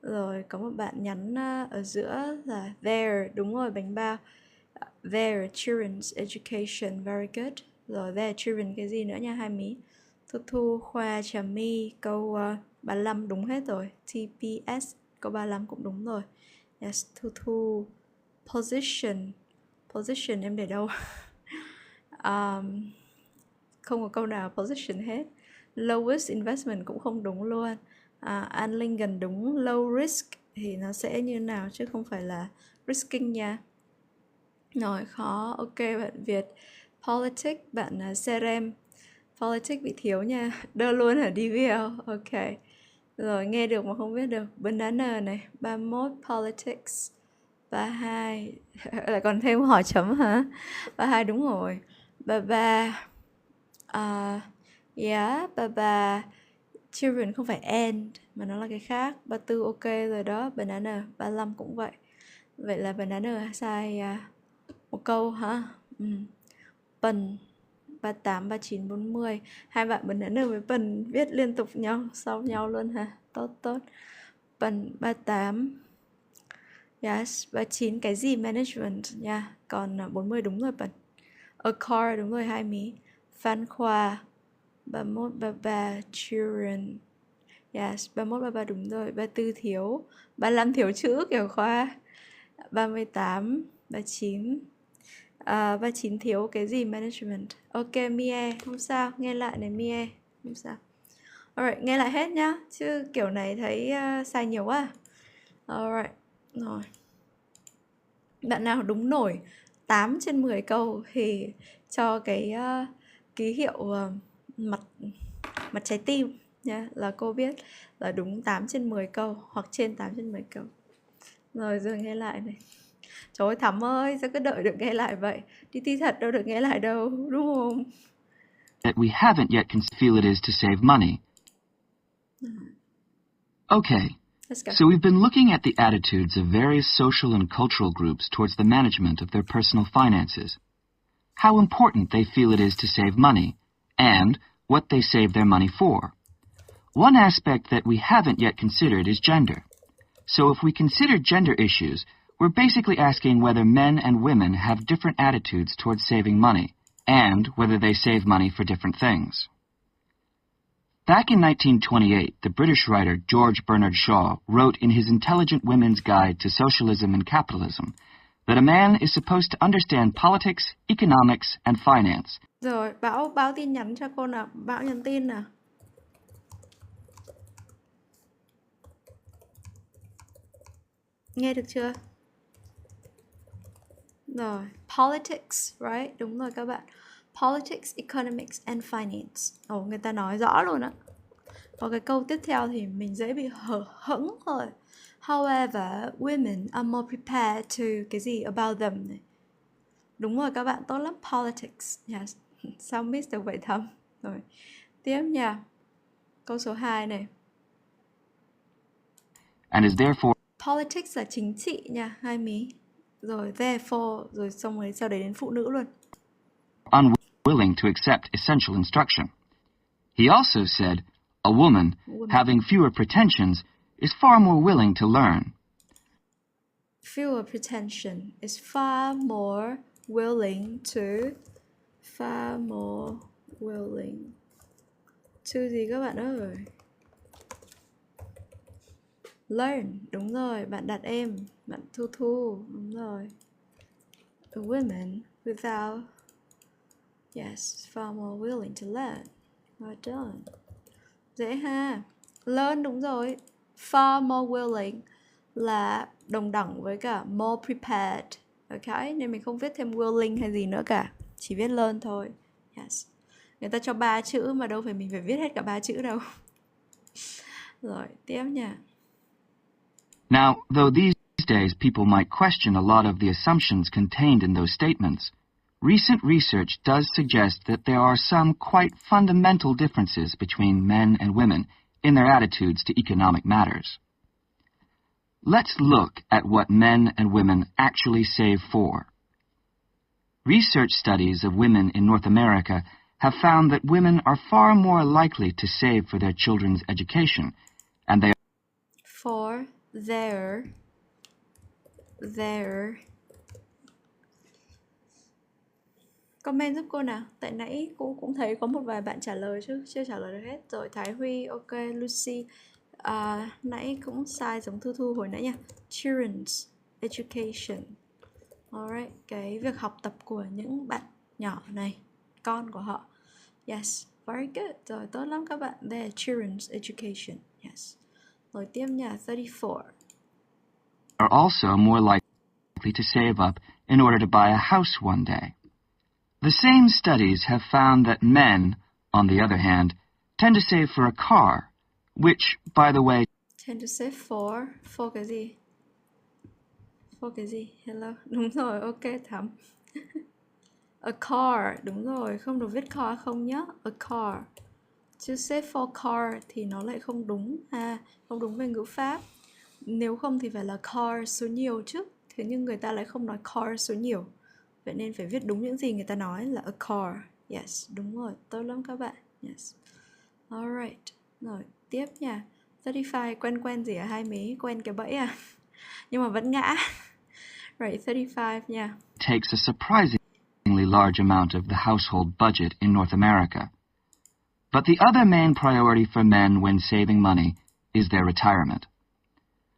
A: Rồi có một bạn nhắn ở giữa là there, đúng rồi, bánh bao. their children's education. Very good. Rồi their children cái gì nữa nha hai mí? Thu Khoa Trà My câu 35 đúng hết rồi. TPS câu 35 cũng đúng rồi. Yes, Thu position em để đâu? Không có câu nào position hết. Lowest investment cũng không đúng luôn. An Linh gần đúng. Low risk thì nó sẽ như nào chứ không phải là risking nha. Rồi khó. Ok bạn Việt. Politics bạn Serem. Politics bị thiếu nha. Đơ luôn ở DVL. Ok. Rồi nghe được mà không viết được. Banana này. 31 politics. 32 lại còn thêm hỏi chấm hả? 32 đúng rồi. 33 33 children không phải and mà nó là cái khác. 34 ok rồi đó. Banana. 35 cũng vậy. Vậy là banana sai một câu hả? Bần 38, 39, 40. Hai bạn banana với bần viết liên tục nhau sau nhau luôn hả? Tốt. Bần 38. Yes, 39 cái gì management nha. Còn 40 đúng rồi bần. A car đúng rồi hai mí. Phan Khoa 31, 33 children. Yes, 31, 33 đúng rồi. 34 thiếu. 35 thiếu chữ kiểu Khoa. 38, 39. 39 thiếu cái gì management. Ok Mie, không sao. Nghe lại này Mie, không sao. Alright, nghe lại hết nhá. Chứ kiểu này thấy sai nhiều quá. Alright, rồi. Bạn nào đúng nổi 8 trên 10 câu thì cho cái ký hiệu mặt trái tim nha, là cô biết là đúng 8 trên 10 câu hoặc trên 8 trên 10 câu. Rồi giờ nghe lại này. Trời ơi Thắm ơi, sao cứ đợi được nghe lại vậy? Đi thi thật đâu được nghe lại đâu, đúng không?
M: That we haven't yet feel it is to save money. Okay,
A: Let's go.
M: so we've been looking at the attitudes of various social and cultural groups towards the management of their personal finances, how important they feel it is to save money, and what they save their money for. One aspect that we haven't yet considered is gender. So if we consider gender issues, we're basically asking whether men and women have different attitudes towards saving money, and whether they save money for different things. Back in 1928, the British writer George Bernard Shaw wrote in his Intelligent Women's Guide to Socialism and Capitalism that a man is supposed to understand politics, economics, and finance.
A: Rồi, báo tin nhắn cho cô nào, Bảo nhắn tin nào. Nghe được chưa? Rồi, politics, right? Đúng rồi các bạn. Politics, economics and finance. Người ta nói rõ luôn á. Còn cái câu tiếp theo thì mình dễ bị hững thôi. However, women are more prepared to cái gì about them này. Đúng rồi các bạn, tốt lắm. Politics. Yes. Sao miss được vậy Thắm? Rồi, tiếp nha. Câu số 2 này.
M: And is therefore
A: Politics là chính trị nha, hai mí. Rồi therefore, rồi xong rồi sau đấy đến phụ nữ luôn.
M: unwilling to accept essential instruction. He also said, a woman, having fewer pretensions, is far more willing to learn.
A: Fewer pretension is far more willing to gì các bạn ơi? Learn, đúng rồi, bạn đặt em, bạn Thu, đúng rồi. A woman without, yes, far more willing to learn. Well done. Dễ ha. Learn đúng rồi. Far more willing là đồng đẳng với cả more prepared. Ok, nên mình không viết thêm willing hay gì nữa cả. Chỉ viết learn thôi. Yes. Người ta cho 3 chữ mà đâu phải mình phải viết hết cả 3 chữ đâu. Rồi, tiếp nha.
M: Now, though these days people might question a lot of the assumptions contained in those statements, recent research does suggest that there are some quite fundamental differences between men and women in their attitudes to economic matters. Let's look at what men and women actually save for. Research studies of women in North America have found that women are far more likely to save for their children's education, and they
A: For their Comment giúp cô nào. Tại nãy cô cũng thấy có một vài bạn trả lời chứ chưa trả lời được hết. Rồi Thái Huy, ok, Lucy. Nãy cũng sai giống Thu Thu hồi nãy nha. Children's education. Alright, cái việc học tập của những bạn nhỏ này, con của họ. Yes, very good. Rồi, tốt lắm các bạn. Đây là children's education. Yes. Rồi tiếp nha, 34.
M: Are also more likely to save up in order to buy a house one day. The same studies have found that men, on the other hand, tend to save for a car, which, by the way,
A: Tend to save for cái gì? For cái gì? Hello. Đúng rồi, ok Thắm. A car, đúng rồi, không được viết car không nhá. A car. Chứ save for car thì nó lại không đúng ha, không đúng về ngữ pháp. Nếu không thì phải là car số nhiều chứ. Thế nhưng người ta lại không nói car số nhiều. Vậy nên phải viết đúng những gì người ta nói là a car. Yes, đúng rồi, tốt lắm các bạn. Yes. Alright. Rồi, tiếp nha. 35, quen gì à hai mí? Quen cái bẫy à? Nhưng mà vẫn ngã. Right, 35 nha.
M: takes a surprisingly large amount of the household budget in North America. But the other main priority for men when saving money is their retirement.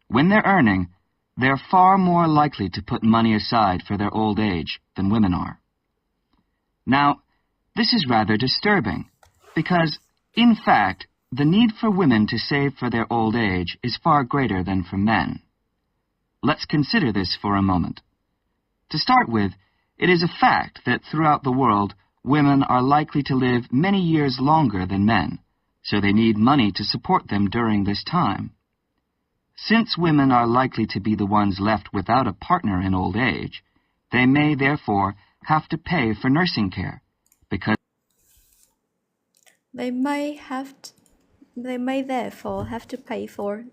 M: When they're earning, they're far more likely to put money aside for their old age than women are. Now, this is rather disturbing, because, in fact, the need for women to save for their old age is far greater than for men. Let's consider this for a moment. To start with, it is a fact that throughout the world, women are likely to live many years longer than men, so they need money to support them during this time. Since women are likely to be the ones left without a partner in old age, they may therefore have to pay for nursing care, because
A: They may therefore have to pay for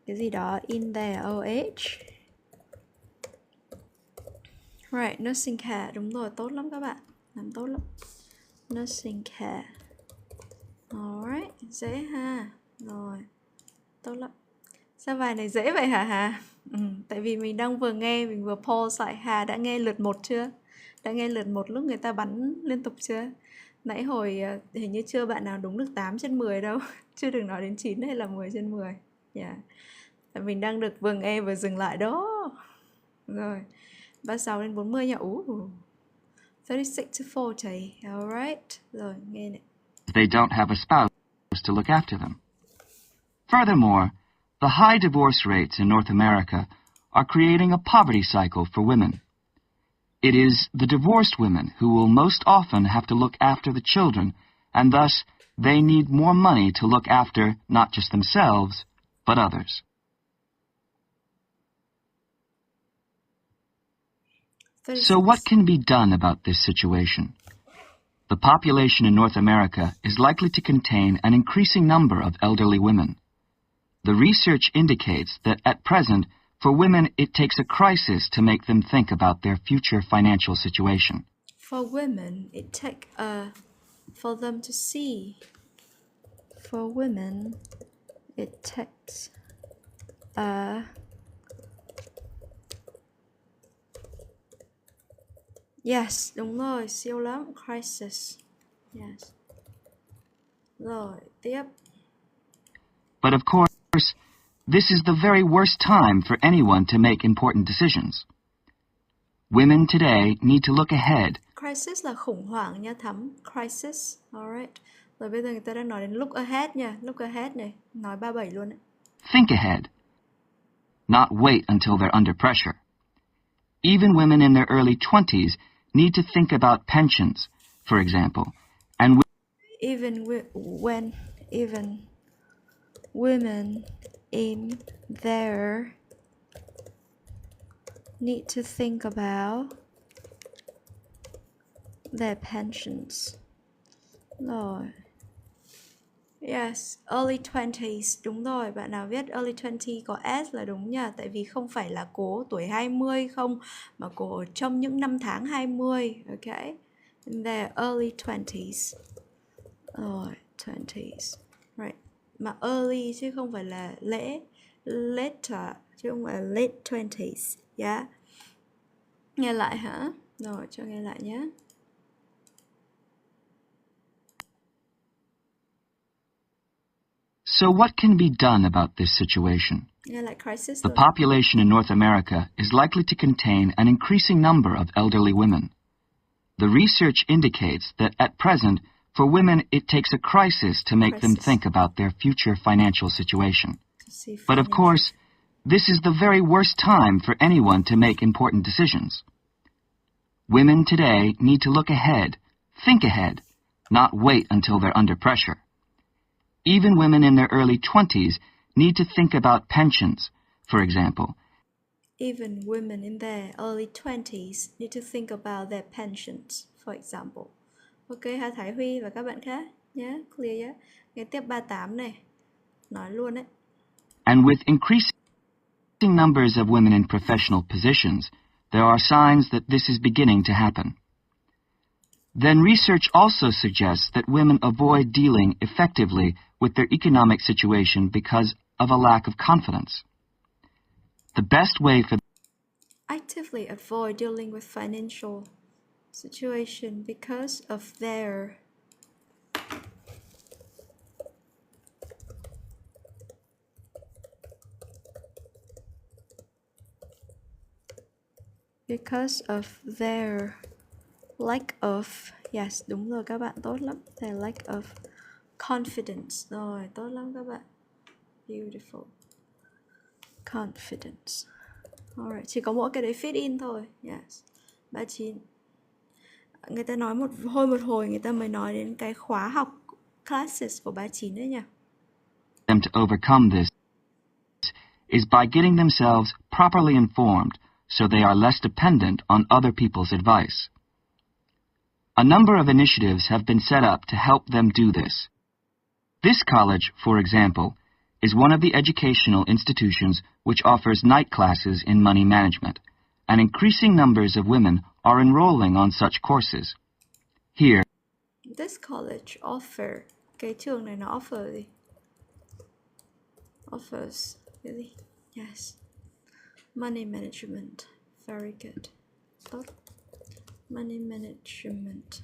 A: cái gì đó in their old age. Right, nursing care, đúng rồi, tốt lắm các bạn. Làm tốt lắm. Nursing care. Alright, dễ ha. Rồi, tốt lắm. Sao bài này dễ vậy hả Hà? Tại vì mình đang vừa nghe, mình vừa pause lại. Hà đã nghe lượt 1 chưa? Đã nghe lượt 1 lúc người ta bắn liên tục chưa? Nãy hồi hình như chưa bạn nào đúng được 8 trên 10 đâu. Chưa đừng nói đến 9 hay là 10 trên 10. Yeah. Mình đang được vừa nghe vừa dừng lại đó. Rồi, 36 đến 40 nha. 36 to 40. Alright. Rồi, nghe này.
M: they don't have a spouse to look after them. Furthermore, the high divorce rates in North America are creating a poverty cycle for women. It is the divorced women who will most often have to look after the children, and thus they need more money to look after not just themselves, but others. So what can be done about this situation? The population in North America is likely to contain an increasing number of elderly women. The research indicates that at present, for women, it takes a crisis to make them think about their future financial situation.
A: For women, it takes for them to see. For women, it takes yes, đúng rồi, siêu lắm, crisis. Yes. Rồi, tiếp.
M: But of course, this is the very worst time for anyone to make important decisions. Women today need to look ahead.
A: Crisis là khủng hoảng nha Thắm. Crisis, alright. Rồi bây giờ người ta đang nói đến look ahead nha. Look ahead này, nói 37 luôn đấy.
M: Think ahead. Not wait until they're under pressure. Even women in their early 20s need to think about pensions, for example, and
A: even women in there need to think about their pensions. Rồi. Yes, early 20s, đúng rồi, bạn nào viết early 20 có S là đúng nha, tại vì không phải là cô tuổi 20 không, mà cô trong những năm tháng 20, ok? In their early 20s. Rồi, 20s. Right. Mà early chứ không phải là lễ. later chứ không phải late 20s. Yeah. Nghe lại hả? Rồi, cho nghe lại nhé.
M: So what can be done about this situation?
A: Nghe lại crisis
M: The
A: luôn.
M: population in North America is likely to contain an increasing number of elderly women. The research indicates that at present, for women, it takes a crisis to make them think about their future financial situation. But of course, this is the very worst time for anyone to make important decisions. Women today need to look ahead, think ahead, not wait until they're under pressure. Even women in their early 20s need to think about pensions, for example.
A: Even women in their early 20s need to think about their pensions, for example. Ok, Hà Thái Huy và các bạn khác nhé, clear nhé. Nghe tiếp 38 này, nói luôn đấy.
M: And with increasing numbers of women in professional positions, there are signs that this is beginning to happen. Then research also suggests that women avoid dealing effectively with their economic situation because of a lack of confidence. The best way for
A: Actively avoid dealing with financial situation because of their lack of, yes, đúng rồi các bạn, tốt lắm. Their lack of confidence. Rồi, tốt lắm các bạn. Beautiful. Confidence. Alright, chỉ có mỗi cái đấy fit in thôi. Yes. 39. Người ta nói một hồi người ta mới nói đến cái khóa học classes của 39 đấy nhỉ.
M: them to overcome this is by getting themselves properly informed so they are less dependent on other people's advice. A number of initiatives have been set up to help them do this. This college, for example, is one of the educational institutions which offers night classes in money management, and increasing numbers of women are enrolling on such courses. Here,
A: This college offer, cái trường này nó offer gì? Offers cái gì? Yes. Money management. Very good. Tốt. Money management.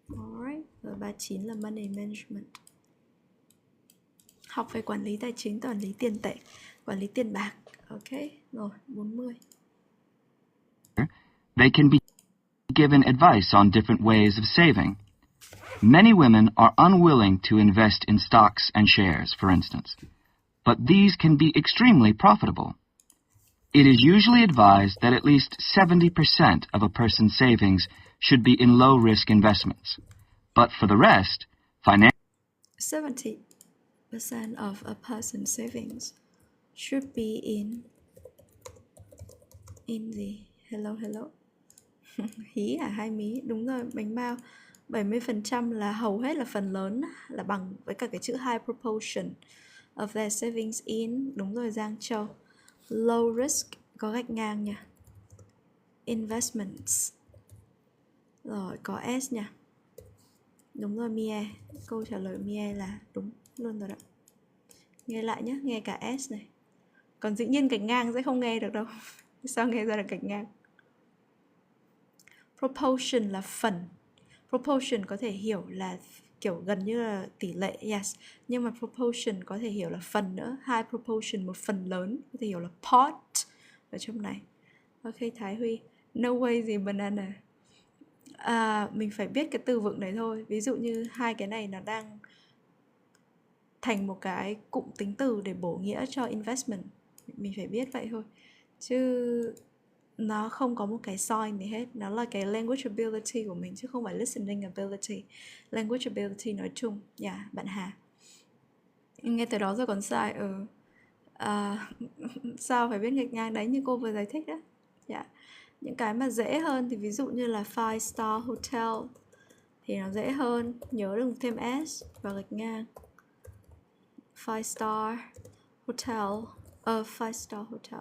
A: Alright. Và 39 là money management. Học về quản lý tài chính, quản lý tiền tệ, quản lý tiền bạc. Ok. Rồi, 40.
M: they can be given advice on different ways of saving. Many women are unwilling to invest in stocks and shares, for instance, but these can be extremely profitable. It is usually advised that at least 70% of a person's savings should be in low-risk investments. But for the rest,
A: 70% of a person's savings should be in the hello hí à, hai mí, đúng rồi, bánh bao. 70% là hầu hết, là phần lớn là bằng với cả cái chữ high proportion of their savings in, đúng rồi Giang Châu. Low risk có gạch ngang nha. Investments. Rồi có S nha. Đúng rồi Mie, câu trả lời Mie là đúng luôn rồi đó. Nghe lại nhé, nghe cả S này. Còn dĩ nhiên gạch ngang sẽ không nghe được đâu. Sao nghe ra được gạch ngang? Proportion là phần. Proportion có thể hiểu là kiểu gần như là tỷ lệ, yes. Nhưng mà proportion có thể hiểu là phần nữa. High proportion, một phần lớn, có thể hiểu là part ở trong này. Ok, Thái Huy. No way gì banana. Mình phải biết cái từ vựng đấy thôi. Ví dụ như hai cái này nó đang thành một cái cụm tính từ để bổ nghĩa cho investment. Mình phải biết vậy thôi. Chứ nó không có một cái sign gì hết. Nó là cái language ability của mình chứ không phải listening ability. Language ability nói chung. Bạn Hà. Nghe từ đó rồi còn sai. Sao phải biết gạch ngang đấy như cô vừa giải thích đó. Những cái mà dễ hơn thì ví dụ như là 5-star hotel thì nó dễ hơn. Nhớ đừng thêm S và gạch ngang. 5-star hotel. 5-star hotel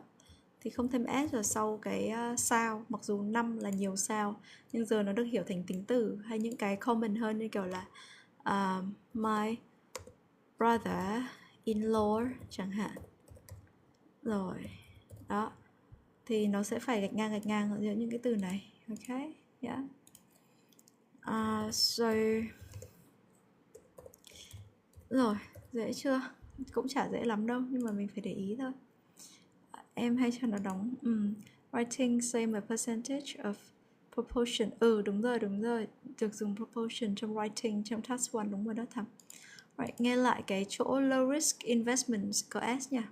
A: thì không thêm S ở sau cái sao. Mặc dù 5 là nhiều sao, nhưng giờ nó được hiểu thành tính từ. Hay những cái common hơn như kiểu là my brother-in-law chẳng hạn. Rồi, đó. Thì nó sẽ phải gạch ngang ở giữa những cái từ này. Ok, yeah. Rồi, dễ chưa? Cũng chả dễ lắm đâu, nhưng mà mình phải để ý thôi. Em hay cho nó đóng writing same a percentage of proportion. Đúng rồi. Được dùng proportion trong writing trong task 1, đúng rồi đó Thắm. Right, nghe lại cái chỗ low risk investments có S nha.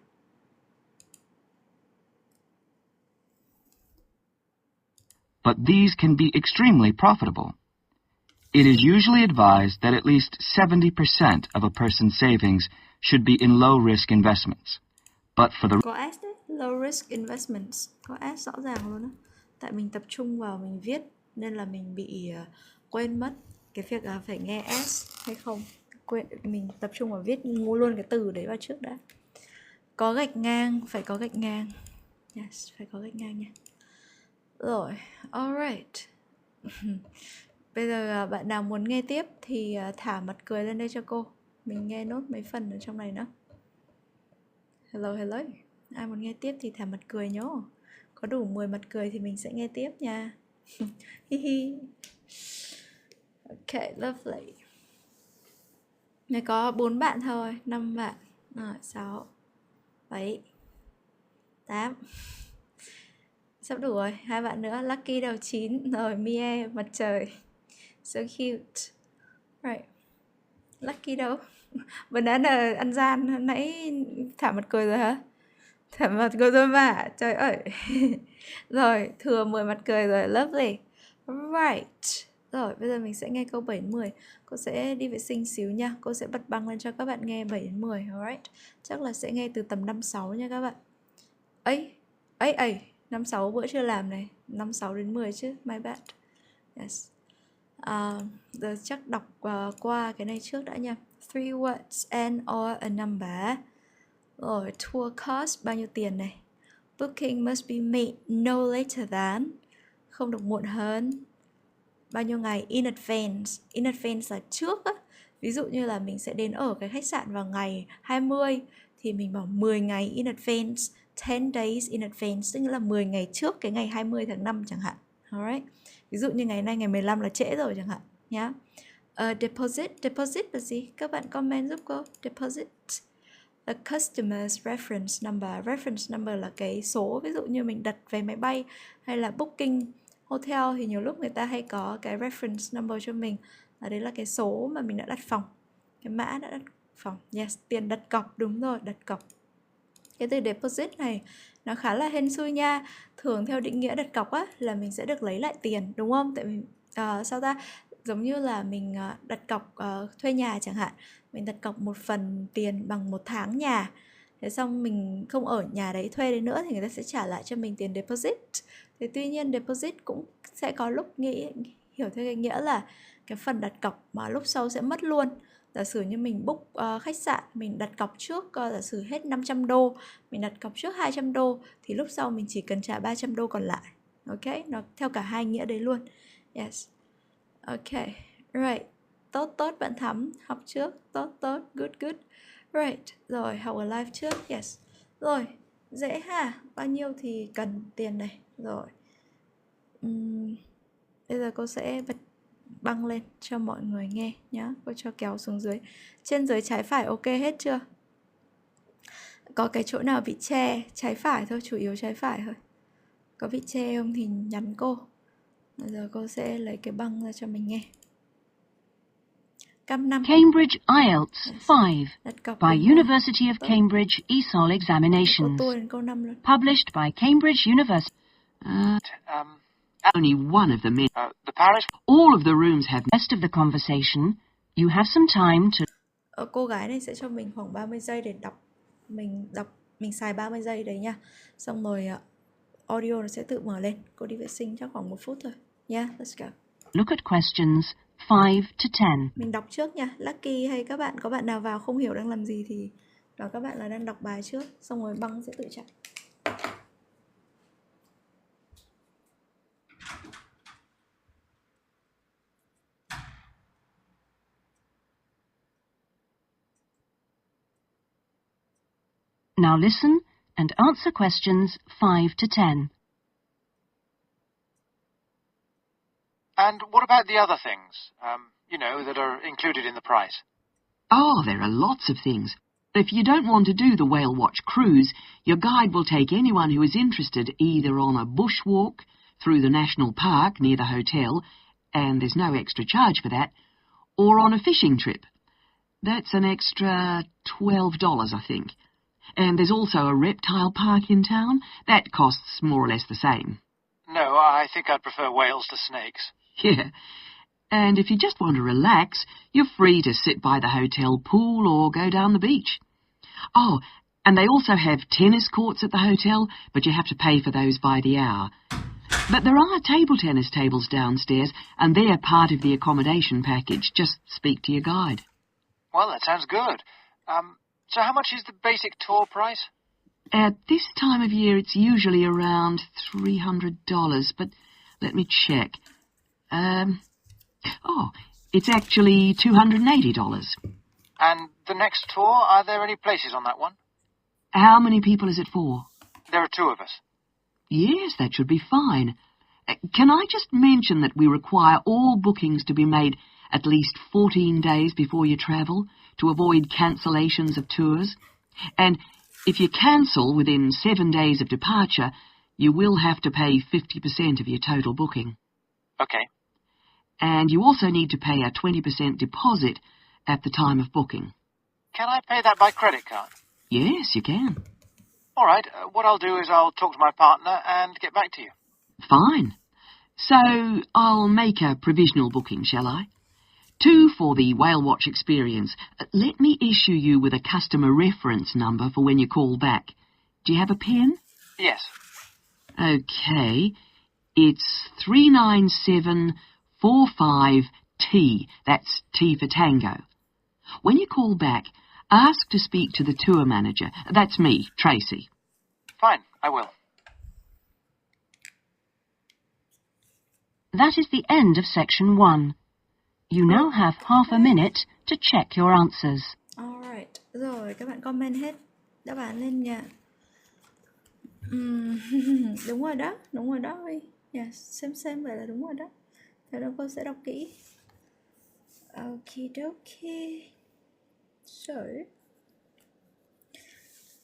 M: But these can be extremely profitable. It is usually advised that at least 70% of a person's savings should be in low-risk investments. But for the...
A: Có S đấy, low risk investments. Có S rõ ràng luôn đó. Tại mình tập trung vào mình viết nên là mình bị quên mất cái việc phải nghe S hay không. Mình tập trung vào viết mua luôn cái từ đấy vào trước đã. Có gạch ngang, phải có gạch ngang. Yes, phải có gạch ngang nha. Rồi, alright. Bây giờ bạn nào muốn nghe tiếp thì thả mặt cười lên đây cho cô. Mình nghe nốt mấy phần ở trong này nữa. Hello. Ai muốn nghe tiếp thì thả mặt cười nhớ. Có đủ 10 mặt cười thì mình sẽ nghe tiếp nha. Ok, lovely. Này có 4 bạn thôi, 5 bạn. 6 7 8. Sắp đủ rồi, 2 bạn nữa. Lucky đầu 9. Rồi, Mie mặt trời. So cute. Right. Lucky đâu? Banana ăn gian, hồi nãy thả mặt cười rồi hả? Thả mặt cười rồi mà, trời ơi. Rồi, thừa 10 mặt cười rồi, lovely. Right. Rồi, bây giờ mình sẽ nghe câu 7 đến 10. Cô sẽ đi vệ sinh xíu nha. Cô sẽ bật băng lên cho các bạn nghe 7 đến 10, alright? Chắc là sẽ nghe từ tầm 5-6 nha các bạn. Ấy, 5-6 bữa chưa làm này. 5-6 đến 10 chứ, my bad. Yes. Giờ chắc đọc qua cái này trước đã nha. 3 words and or a number. Rồi, tour cost bao nhiêu tiền này. Booking must be made no later than, không được muộn hơn. Bao nhiêu ngày in advance. In advance là trước á. Ví dụ như là mình sẽ đến ở cái khách sạn vào ngày 20 thì mình bảo 10 ngày in advance, 10 days in advance, tức là 10 ngày trước cái ngày 20 tháng 5 chẳng hạn. Alright. Ví dụ như ngày nay ngày 15 là trễ rồi chẳng hạn nhá. Deposit là gì? Các bạn comment giúp cô. Deposit. A customer's reference number. Reference number là cái số, ví dụ như mình đặt vé máy bay hay là booking hotel thì nhiều lúc người ta hay có cái reference number cho mình. Đấy là cái số mà mình đã đặt phòng, cái mã đã đặt phòng. Yes, tiền đặt cọc, đúng rồi, đặt cọc. Cái từ deposit này nó khá là hên xui nha. Thường theo định nghĩa đặt cọc á là mình sẽ được lấy lại tiền, đúng không? Tại vì giống như là mình đặt cọc thuê nhà chẳng hạn. Mình đặt cọc một phần tiền bằng 1 tháng nhà. Thế xong mình không ở nhà đấy thuê đấy nữa thì người ta sẽ trả lại cho mình tiền deposit. Thế tuy nhiên deposit cũng sẽ có lúc hiểu theo cái nghĩa là cái phần đặt cọc mà lúc sau sẽ mất luôn. Giả sử như mình book khách sạn, mình đặt cọc trước giả sử hết 500 đô, mình đặt cọc trước 200 đô thì lúc sau mình chỉ cần trả 300 đô còn lại. Ok, nó theo cả hai nghĩa đấy luôn. Yes. Ok, right. Tốt bạn Thắm, học trước. Tốt, good. Right, rồi học ở live trước. Yes. Rồi, dễ ha. Bao nhiêu thì cần tiền này. Rồi. Bây giờ cô sẽ bật băng lên cho mọi người nghe nhá. Cô cho kéo xuống dưới. Trên dưới trái phải ok hết chưa? Có cái chỗ nào bị che trái phải thôi, chủ yếu trái phải thôi. Có bị che không thì nhắn cô. Bây giờ cô sẽ lấy cái băng ra cho mình nghe. Cam 5.
L: Cambridge IELTS 5 by University of Cambridge ESOL Examinations. Published by Cambridge University. Only one of the the parish. All of the rooms have rest of the conversation. You have some time to.
A: Cô gái này sẽ cho mình khoảng 30 giây để đọc. Mình xài 30 giây đấy nha. Xong rồi audio nó sẽ tự mở lên. Cô đi vệ sinh chắc khoảng 1 phút thôi. Yeah, let's go.
L: Look at questions 5 to 10.
A: Mình đọc trước nha. Lucky hay các bạn, có bạn nào vào không hiểu đang làm gì thì đó các bạn là đang đọc bài trước. Xong rồi băng sẽ tự chạy.
L: Now listen and answer questions 5 to 10.
N: And what about the other things, that are included in the price?
M: Oh, there are lots of things. If you don't want to do the Whale Watch cruise, your guide will take anyone who is interested either on a bushwalk through the national park near the hotel, and there's no extra charge for that, or on a fishing trip. That's an extra $12, I think. And there's also a reptile park in town. That costs more or less the same.
N: No, I think I'd prefer whales to snakes.
M: Yeah. And if you just want to relax, you're free to sit by the hotel pool or go down the beach. Oh, and they also have tennis courts at the hotel, but you have to pay for those by the hour. But there are table tennis tables downstairs, and they're part of the accommodation package. Just speak to your guide.
N: Well, that sounds good. So how much is the basic tour price?
M: At this time of year, it's usually around $300, but let me check. It's actually $280.
N: And the next tour, are there any places on that one?
M: How many people is it for?
N: There are 2 of us.
M: Yes, that should be fine. Can I just mention that we require all bookings to be made at least 14 days before you travel to avoid cancellations of tours? And if you cancel within 7 days of departure, you will have to pay 50% of your total booking.
N: Okay.
M: And you also need to pay a 20% deposit at the time of booking.
N: Can I pay that by credit card?
M: Yes, you can.
N: All right. What I'll do is I'll talk to my partner and get back to you.
M: Fine. So I'll make a provisional booking, shall I? 2 for the Whale Watch experience. Let me issue you with a customer reference number for when you call back. Do you have a pen?
N: Yes.
M: Okay. It's 39745T. That's T for Tango. When you call back, ask to speak to the tour manager. That's me, Tracy.
N: Fine, I will.
L: That is the end of section 1. You now have half a minute to check your answers.
A: Alright, rồi các bạn comment hết đáp án lên nha. Đúng rồi đó Huy. Yeah, xem vậy là đúng rồi đó. Thế đâu cô sẽ đọc kỹ. Okie dokie. So,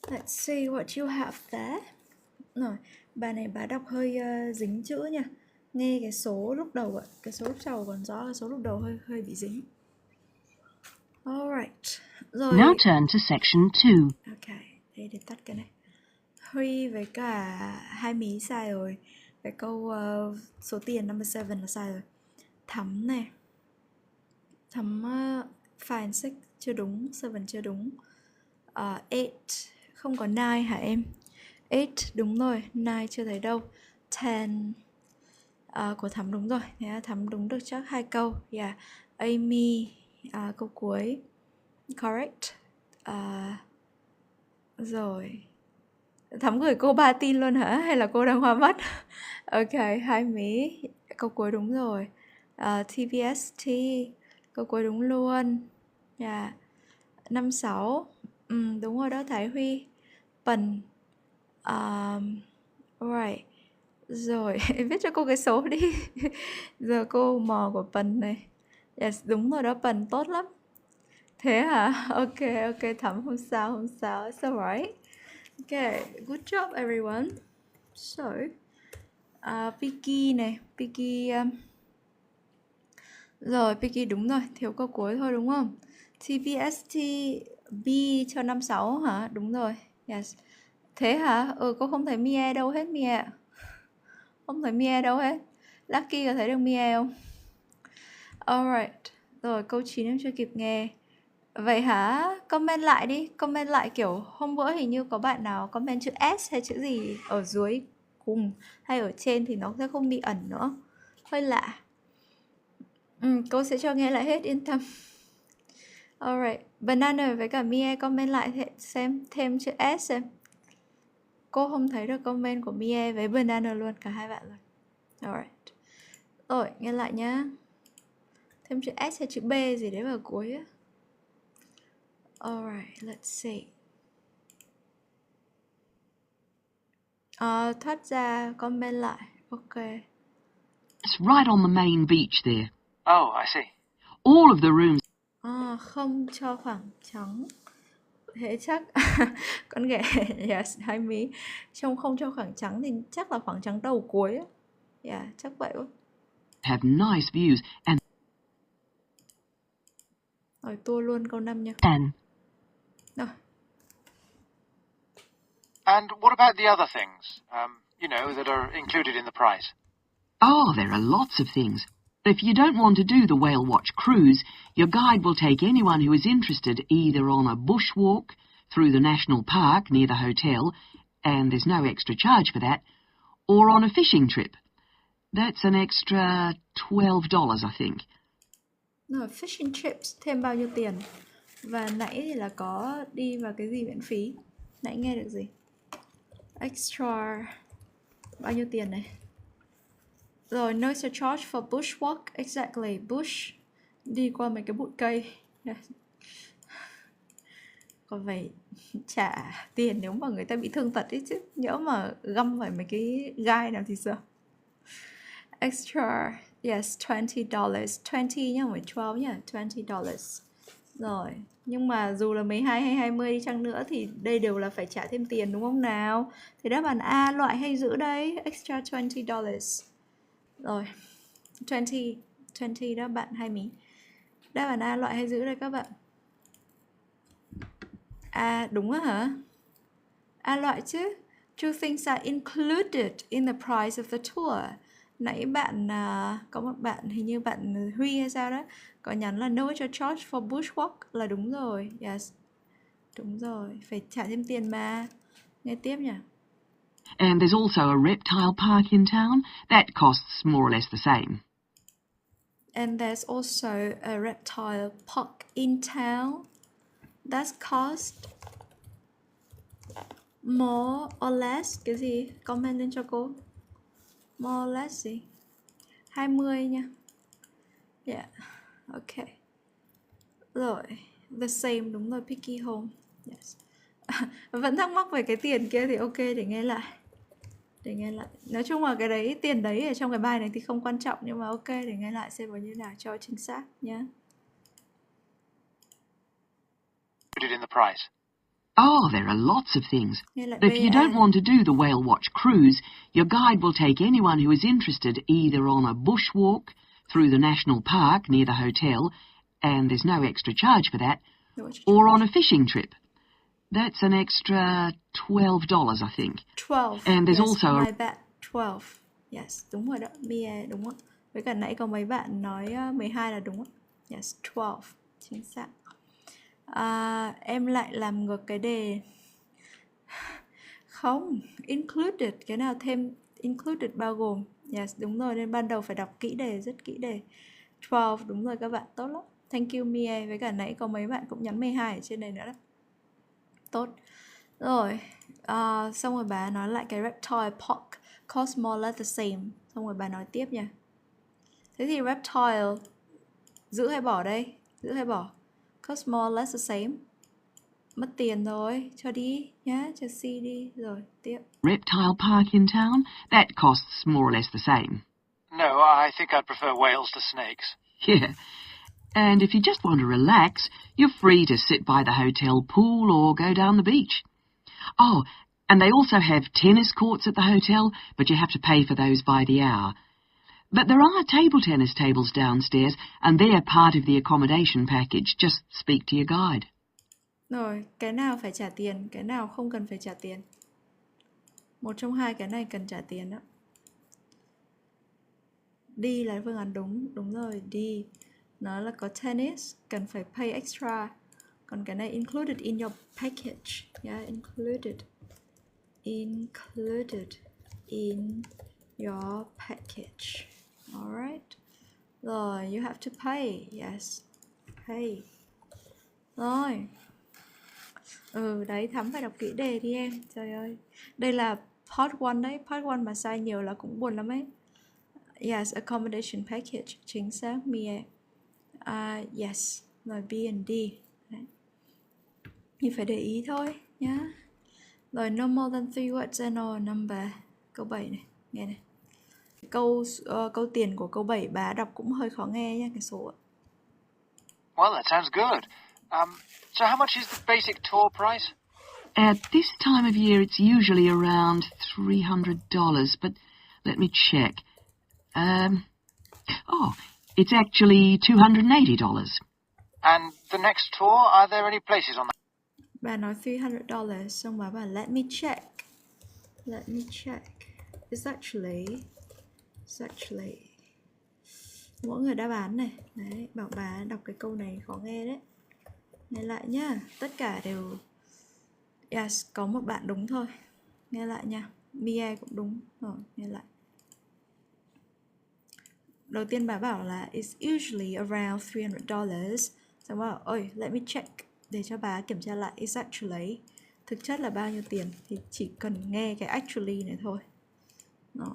A: let's see what you have there. Rồi, bài này bà đọc hơi dính chữ nha. Nghe cái số lúc đầu ạ, cái số lúc sau còn rõ, cái số lúc đầu hơi bị dính. Alright. Rồi.
L: Now turn to section 2.
A: Ok, để tắt cái này. Huy với cả hai mí sai rồi. Cái câu số tiền number 7 là sai rồi. Thắm này. Thắm 5 6 chưa đúng, 7 chưa đúng. 8 không có 9 hả em? 8 đúng rồi, 9 chưa thấy đâu. 10 của Thắm đúng rồi. Thế là Thắm đúng được chắc 2 câu. Yeah. Amy câu cuối. Correct. Rồi. Thắm gửi cô 3 tin luôn hả? Hay là cô đang hoa mắt? Ok, hai mí. Câu cuối đúng rồi. TVST. Câu cuối đúng luôn. Yeah. 5 6. Đúng rồi đó Thái Huy. Pần. Right. Rồi, viết cho cô cái số đi. Giờ cô mò của Pần này. Yes, đúng rồi đó Pần, tốt lắm. Thế hả? Ok, Thắm không sao. It's alright. Okay, good job everyone. So, Vicky này, Vicky rồi, Vicky đúng rồi, thiếu câu cuối thôi đúng không? TBST B cho 56 hả? Đúng rồi. Yes. Thế hả? Cô không thấy Mie đâu hết Mie. Không thấy Mie đâu hết. Lucky có thấy được Mie không? Alright. Rồi, câu 9 em chưa kịp nghe. Vậy hả? Comment lại đi. Comment lại kiểu hôm bữa hình như có bạn nào comment chữ S hay chữ gì ở dưới cùng hay ở trên thì nó sẽ không bị ẩn nữa. Hơi lạ. Cô sẽ cho nghe lại hết, yên tâm. Alright. Banana với cả Mie comment lại xem thêm chữ S xem. Cô không thấy được comment của Mie với Banana luôn, cả hai bạn luôn. Alright. Rồi, nghe lại nhá. Thêm chữ S hay chữ B gì đấy vào cuối á. Alright, let's see. Thoát ra, comment lại. Ok.
L: It's right on the main beach there.
N: Oh, I see.
L: All of the rooms
A: Không cho khoảng trắng. Thế chắc con ghẻ yes, hai mí. Trông không cho khoảng trắng thì chắc là khoảng trắng đầu cuối á. Yeah, chắc vậy quá.
L: have nice views and
A: Rồi tua luôn câu 5 nha. Rồi.
N: And what about the other things, that are included in the price?
L: oh, there are lots of things. If you don't want to do the whale watch cruise, your guide will take anyone who is interested either on a bushwalk through the national park near the hotel, and there's no extra charge for that, or on a fishing trip. That's an extra $12, I think.
A: Rồi, fishing trips thêm bao nhiêu tiền? Và nãy thì là có đi vào cái gì miễn phí? Nãy nghe được gì? Extra bao nhiêu tiền này? Rồi, no extra charge for bushwalk. Exactly, bush. Đi qua mấy cái bụi cây. Yeah. Còn phải trả tiền nếu mà người ta bị thương tật ấy chứ. Nhỡ mà găm phải mấy cái gai nào thì sao? Extra, yes, $20. 20 nhá, không phải 12 nhá, $20. Rồi, nhưng mà dù là 12 hay 20 đi chăng nữa thì đây đều là phải trả thêm tiền đúng không nào? Thì đáp án A loại hay giữ đây, extra $20. Rồi, 20 đó bạn hai mí. Đáp án A loại hay giữ đây các bạn? A đúng á hả? A loại chứ. Two things are included in the price of the tour. Nãy bạn có một bạn, hình như bạn Huy hay sao đó, có nhắn là no extra charge for bushwalk là đúng rồi. Yes, đúng rồi, phải trả thêm tiền mà. Nghe tiếp nhỉ.
L: And there's also a reptile park in town. That costs more or less the same.
A: And there's also a reptile park in town. That cost more or less cái gì? Comment lên cho cô. More or less gì? 20 nha. Yeah, ok. Rồi, the same đúng rồi, picky home. Yes. Vẫn thắc mắc về cái tiền kia thì ok, để nghe lại. Nói chung là cái đấy, tiền đấy ở trong cái bài này thì không quan trọng, nhưng mà ok, để nghe lại xem bao nhiêu nào cho chính xác nhé.
N: Included in the price.
L: Oh, there are lots of things. If you don't want to do the whale watch cruise, your guide will take anyone who is interested either on a bushwalk through the national park near the hotel, and there's no extra charge for that, or on a fishing trip. That's an extra $12, I think.
A: 12.
L: And there's
A: yes,
L: also
A: my bad. 12. Yes, đúng rồi đó. Mia đúng rồi. Với cả nãy có mấy bạn nói 12 là đúng. Yes, 12. Chính xác. Em lại làm ngược cái đề. Không, included. Cái nào thêm included bao gồm. Yes, đúng rồi. Nên ban đầu phải đọc kỹ đề, rất kỹ đề. 12, đúng rồi các bạn. Tốt lắm. Thank you Mia. Với cả nãy có mấy bạn cũng nhắn 12 ở trên này nữa đó. Tốt. Rồi, xong rồi bà nói lại cái reptile park cost more or less the same. Xong rồi bà nói tiếp nha. Thế thì reptile giữ hay bỏ đây? Giữ hay bỏ? Cost more or less the same. Mất tiền rồi, cho đi nhá, cho C đi. Rồi, tiếp.
L: reptile park in town. That costs more or less the same.
N: No, I think I'd prefer whales to snakes.
L: Yeah. And if you just want to relax, you're free to sit by the hotel pool or go down the beach. Oh, and they also have tennis courts at the hotel, but you have to pay for those by the hour. But there are table tennis tables downstairs, and they're part of the accommodation package. Just speak to your guide.
A: Rồi, cái nào phải trả tiền, cái nào không cần phải trả tiền. Một trong hai cái này cần trả tiền đó. Đi là phương án đúng, đúng rồi, đi. Nó là có tennis, cần phải pay extra. Còn cái này included in your package. Yeah, included in your package. Alright. Rồi, you have to pay. Yes, pay. Rồi. Đấy, Thắm phải đọc kỹ đề đi em. Trời ơi. Đây là part 1 đấy. Part 1 mà sai nhiều là cũng buồn lắm ấy. Yes, accommodation package. Chính xác, Mia. Yes. Rồi B and D. Đấy. Thì phải để ý thôi nhá. Rồi, no more than 3 words and or number. Câu 7 này, nghe này. Câu tiền của câu 7 bà đọc cũng hơi khó nghe nha, cái số ạ.
N: Well, that sounds good. So how much is the basic tour price?
L: At this time of year, it's usually around $300, but let me check. It's actually $280.
N: And the next tour, are there any places on that?
A: Bà nói $300, xong bà bảo let me check. Let me check. It's actually mỗi người đã bán này. Đấy, bảo bà đọc cái câu này khó nghe đấy. Nghe lại nhá. Tất cả đều yes, có một bạn đúng thôi. Nghe lại nha. Mia cũng đúng. Rồi, nghe lại. Đầu tiên bà bảo là it's usually around $300. Xong bảo, ôi, let me check. Để cho bà kiểm tra lại it's actually. Thực chất là bao nhiêu tiền. Thì chỉ cần nghe cái actually này thôi. Rồi.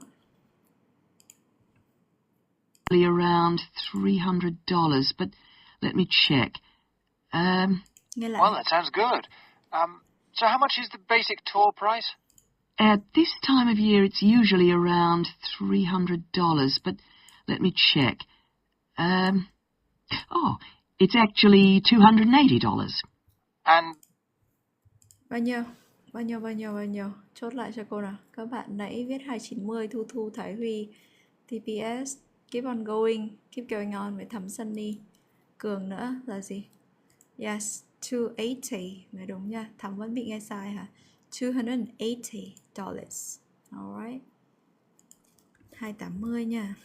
L: Around $300, but let me check.
A: Nghe lại.
N: Well, that sounds good. So how much is the basic tour price?
L: At this time of year, it's usually around $300, but let me check. It's actually $280.
N: And
A: Bao nhiêu? Chốt lại cho cô nào. Các bạn nãy viết 290, Thu, Thái Huy, TPS, keep on going on với Thẩm Sunny. Cường nữa là gì? Yes, 280 mới đúng nha. Thẩm vẫn bị nghe sai hả? $280. Alright. 280 nha.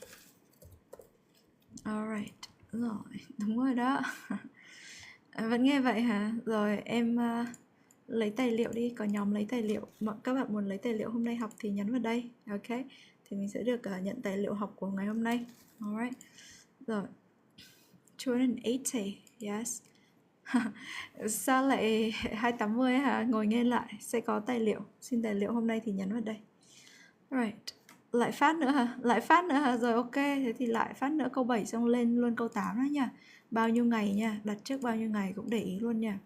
A: Alright. Rồi, đúng rồi đó. Vẫn nghe vậy hả? Rồi em lấy tài liệu đi, có nhóm lấy tài liệu. Các bạn muốn lấy tài liệu hôm nay học thì nhấn vào đây. Ok. Thì mình sẽ được nhận tài liệu học của ngày hôm nay. Alright. Rồi. 280. Yes. Sao lại 280 hả? Ngồi nghe lại. Sẽ có tài liệu. Xin tài liệu hôm nay thì nhấn vào đây. Right. Lại phát nữa hả? Rồi ok. Thế thì lại phát nữa câu 7 xong lên luôn câu 8 đó nha. Bao nhiêu ngày nha. Đặt trước bao nhiêu ngày cũng để ý luôn nha.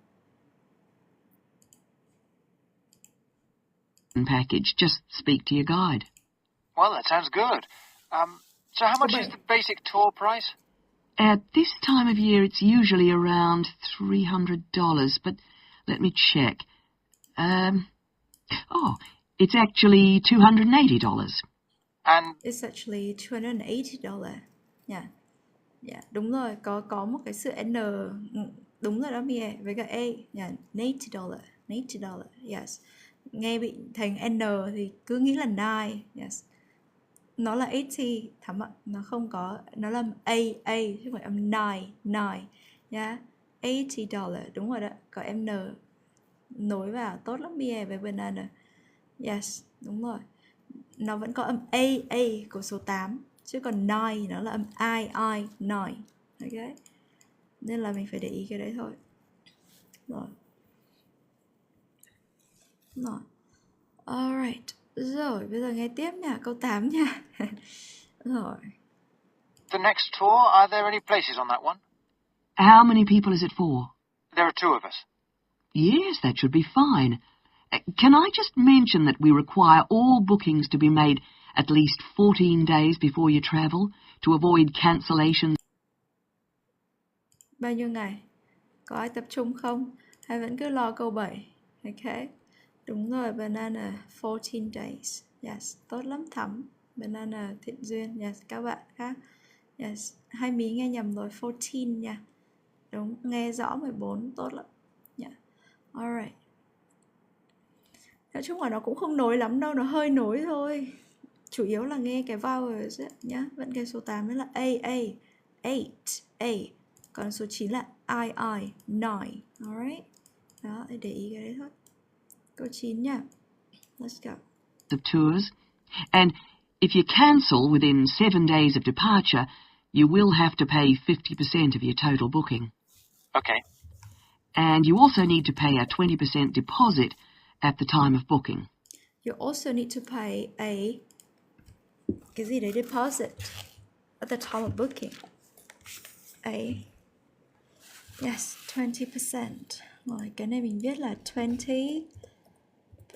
L: Package, just speak to your guide.
N: well, that sounds good. So how much is the basic tour price?
L: At this time of year, it's usually around $300, but let me check. It's actually $280.
N: And
A: It's actually $280. Yeah. Yeah, đúng rồi, có một cái sự N, đúng rồi đó Mia, với cả A, yeah, $80. Yes. Nghe bị thành N thì cứ nghĩ là 9, yes. Nó là 80, Thắm ạ, nó không có, nó là A, chứ không phải âm 9, yeah. $80, đúng rồi đó, có N nối vào, tốt lắm Mia với banana. Yes, đúng rồi. Nó vẫn có âm A của số 8, chứ còn 9 nó là âm I, 9. Ok. Nên là mình phải để ý cái đấy thôi. Rồi. Alright. Rồi, bây giờ nghe tiếp nha, câu 8 nha. Rồi.
N: the next tour, are there any places on that one?
L: How many people is it for?
N: There are 2 of us.
L: Yes, that should be fine. Can I just mention that we require all bookings to be made at least 14 days before you travel to avoid cancellations?
A: Bao nhiêu ngày? Có ai tập trung không? Hay vẫn cứ lo câu 7? Ok. Đúng rồi, banana, 14 days. Yes, tốt lắm Thắm. Banana, Thiện Duyên. Yes, các bạn khác. Yes, hai mí nghe nhầm rồi, 14 nha. Đúng, nghe rõ 14, tốt lắm. Yeah. Alright. Nói chung là nó cũng không nối lắm đâu, nó hơi nối thôi. Chủ yếu là nghe cái vowels ấy, nhá. Vẫn cái số 8 là A, 8, A. Còn số 9 là I, 9. Alright. Đó, để ý cái đấy thôi. Câu 9 nha. Let's go.
L: Of tours. And if you cancel within 7 days of departure, you will have to pay 50% of your total booking.
N: Okay.
L: And you also need to pay a 20% deposit at the time of booking.
A: You also need to pay cái gì đấy deposit at the time of booking. Yes, 20%. Rồi, cái này mình viết là 20%.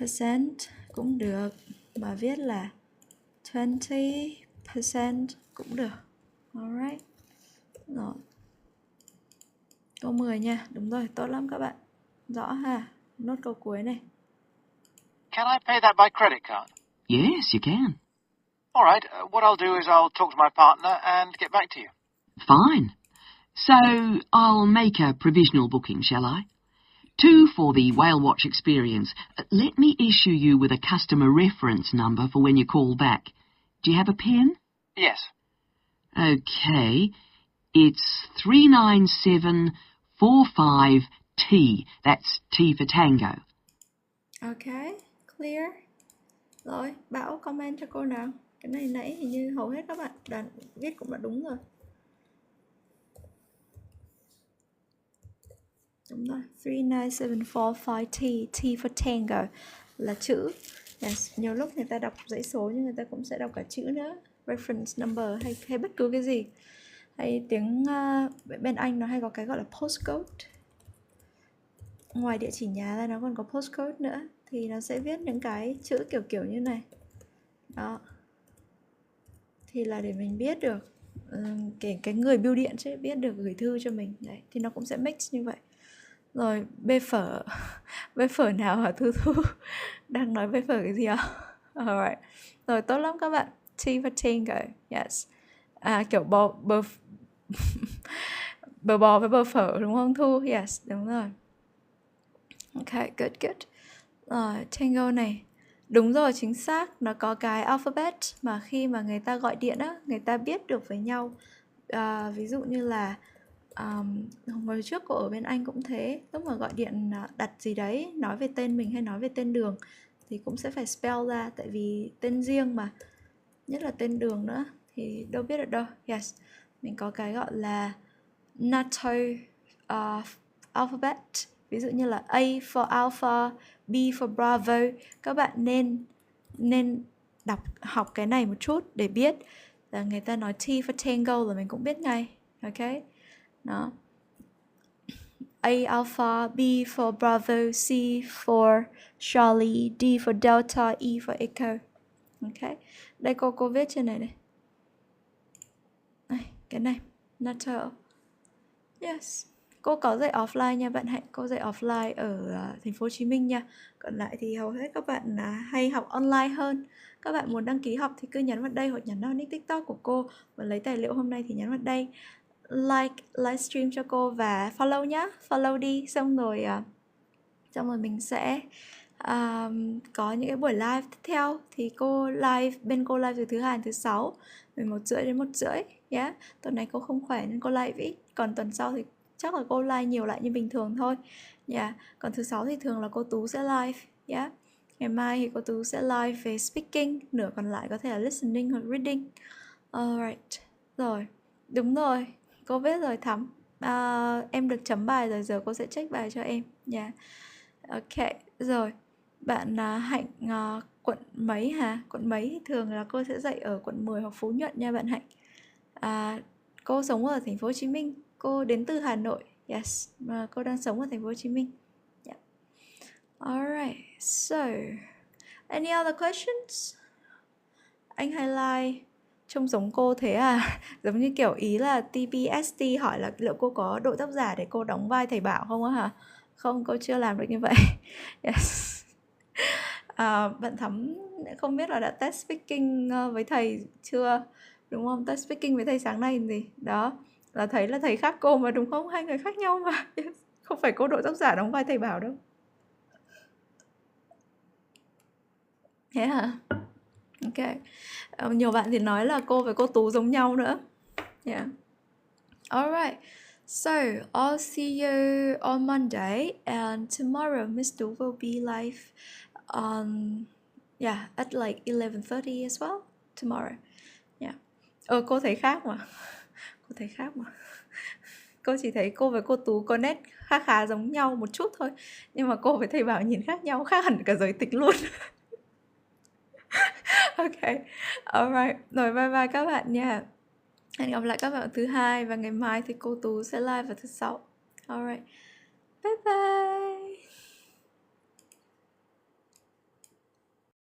A: 10% cũng được, mà viết là 20% cũng được. Alright. Rồi. Câu 10 nha. Đúng rồi, tốt lắm các bạn. Rõ ha. Nốt câu cuối này.
N: Can I pay that by credit card?
M: Yes, you can.
N: All right. What I'll do is I'll talk to my partner and get back to you.
M: Fine. So I'll make a provisional booking, shall I? 2 for the whale watch experience. Let me issue you with a customer reference number for when you call back. Do you have a pen?
N: Yes.
M: Okay. It's 39745T. That's T for Tango.
A: Ok, clear. Rồi, Bảo comment cho cô nào. Cái này nãy hình như hầu hết các bạn đã viết cũng đã đúng rồi. Đúng rồi, 39745T, T for Tango là chữ. Yes, nhiều lúc người ta đọc dãy số nhưng người ta cũng sẽ đọc cả chữ nữa. Reference number hay bất cứ cái gì. Hay tiếng bên Anh nó hay có cái gọi là postcode. Ngoài địa chỉ nhà ra nó còn có postcode nữa. Thì nó sẽ viết những cái chữ kiểu như này. Đó. Thì là để mình biết được cái người bưu điện sẽ biết được gửi thư cho mình. Đấy, thì nó cũng sẽ mix như vậy. Rồi, bê phở. Bê phở nào hả Thu Thu? Đang nói bê phở cái gì ạ? Alright. Rồi, tốt lắm các bạn. T for Tango. Yes. Kiểu bò với bơ phở đúng không Thu? Yes, đúng rồi. Ok, good. Rồi, Tango này. Đúng rồi, chính xác. Nó có cái alphabet mà khi mà người ta gọi điện á, người ta biết được với nhau. Ví dụ như là hồi trước cô ở bên Anh cũng thế. Lúc mà gọi điện đặt gì đấy, nói về tên mình hay nói về tên đường thì cũng sẽ phải spell ra. Tại vì tên riêng mà, nhất là tên đường nữa thì đâu biết được đâu. Yes, mình có cái gọi là NATO alphabet. Ví dụ như là A for Alpha, B for Bravo. Các bạn nên học cái này một chút để biết là người ta nói T for Tango là mình cũng biết ngay. Ok. Đó. A Alpha, B for Bravo, C for Charlie, D for Delta, E for Echo. Ok. Đây cô viết trên này. Cái này NATO. Yes. Cô có dạy offline nha bạn Hạnh. Cô dạy offline ở thành phố Hồ Chí Minh nha. Còn lại thì hầu hết các bạn hay học online hơn. Các bạn muốn đăng ký học thì cứ nhấn vào đây hoặc nhấn vào nick TikTok của cô. Và lấy tài liệu hôm nay thì nhấn vào đây. Like livestream cho cô và follow nhá. Follow đi. Xong rồi mình sẽ có những cái buổi live tiếp theo. Thì bên cô live từ thứ 2 đến thứ 6, 11:30 đến 1:30. Yeah. Tuần này cô không khỏe nên cô live ít. Còn tuần sau thì chắc là cô live nhiều lại như bình thường thôi. Yeah. Còn thứ 6 thì thường là cô Tú sẽ live. Yeah. Ngày mai thì cô Tú sẽ live về speaking. Nửa còn lại có thể là listening hoặc reading. Alright. Rồi. Đúng rồi. Cô viết rồi Thắm. Em được chấm bài rồi, giờ cô sẽ check bài cho em. Yeah. Ok. Rồi. Bạn Hạnh quận mấy hả? Quận mấy thì thường là cô sẽ dạy ở quận 10 hoặc Phú Nhuận nha bạn Hạnh. Cô sống ở thành phố Hồ Chí Minh. Cô đến từ Hà Nội. Yes, mà cô đang sống ở thành phố Hồ Chí Minh. Yeah. Alright. So, any other questions? Anh highlight trông giống cô thế à? Giống như kiểu ý là TPST hỏi là liệu cô có độ tác giả để cô đóng vai thầy Bảo không á hả? Không, cô chưa làm được như vậy. Yes. Bạn Thắm không biết là đã test speaking với thầy chưa? Đúng không? Test speaking với thầy sáng nay làm gì? Đó, là thấy là thầy khác cô mà đúng không? Hai người khác nhau mà. Yes. Không phải cô độ tác giả đóng vai thầy Bảo đâu. Thế hả? Ok. Nhiều bạn thì nói là cô với cô Tú giống nhau nữa. Yeah. Alright. So, I'll see you on Monday, and tomorrow Miss Du will be live at like 11:30 as well tomorrow. Yeah. Cô thấy khác mà. Cô thấy khác mà. Cô chỉ thấy cô với cô Tú có nét khá giống nhau một chút thôi. Nhưng mà cô với thầy Bảo nhìn khác nhau, khác hẳn cả giới tịch luôn. Ok. Alright. Rồi bye bye các bạn nha. Hẹn gặp lại các bạn thứ 2 và ngày mai thì cô Tú sẽ live vào thứ 6. Alright. Bye bye.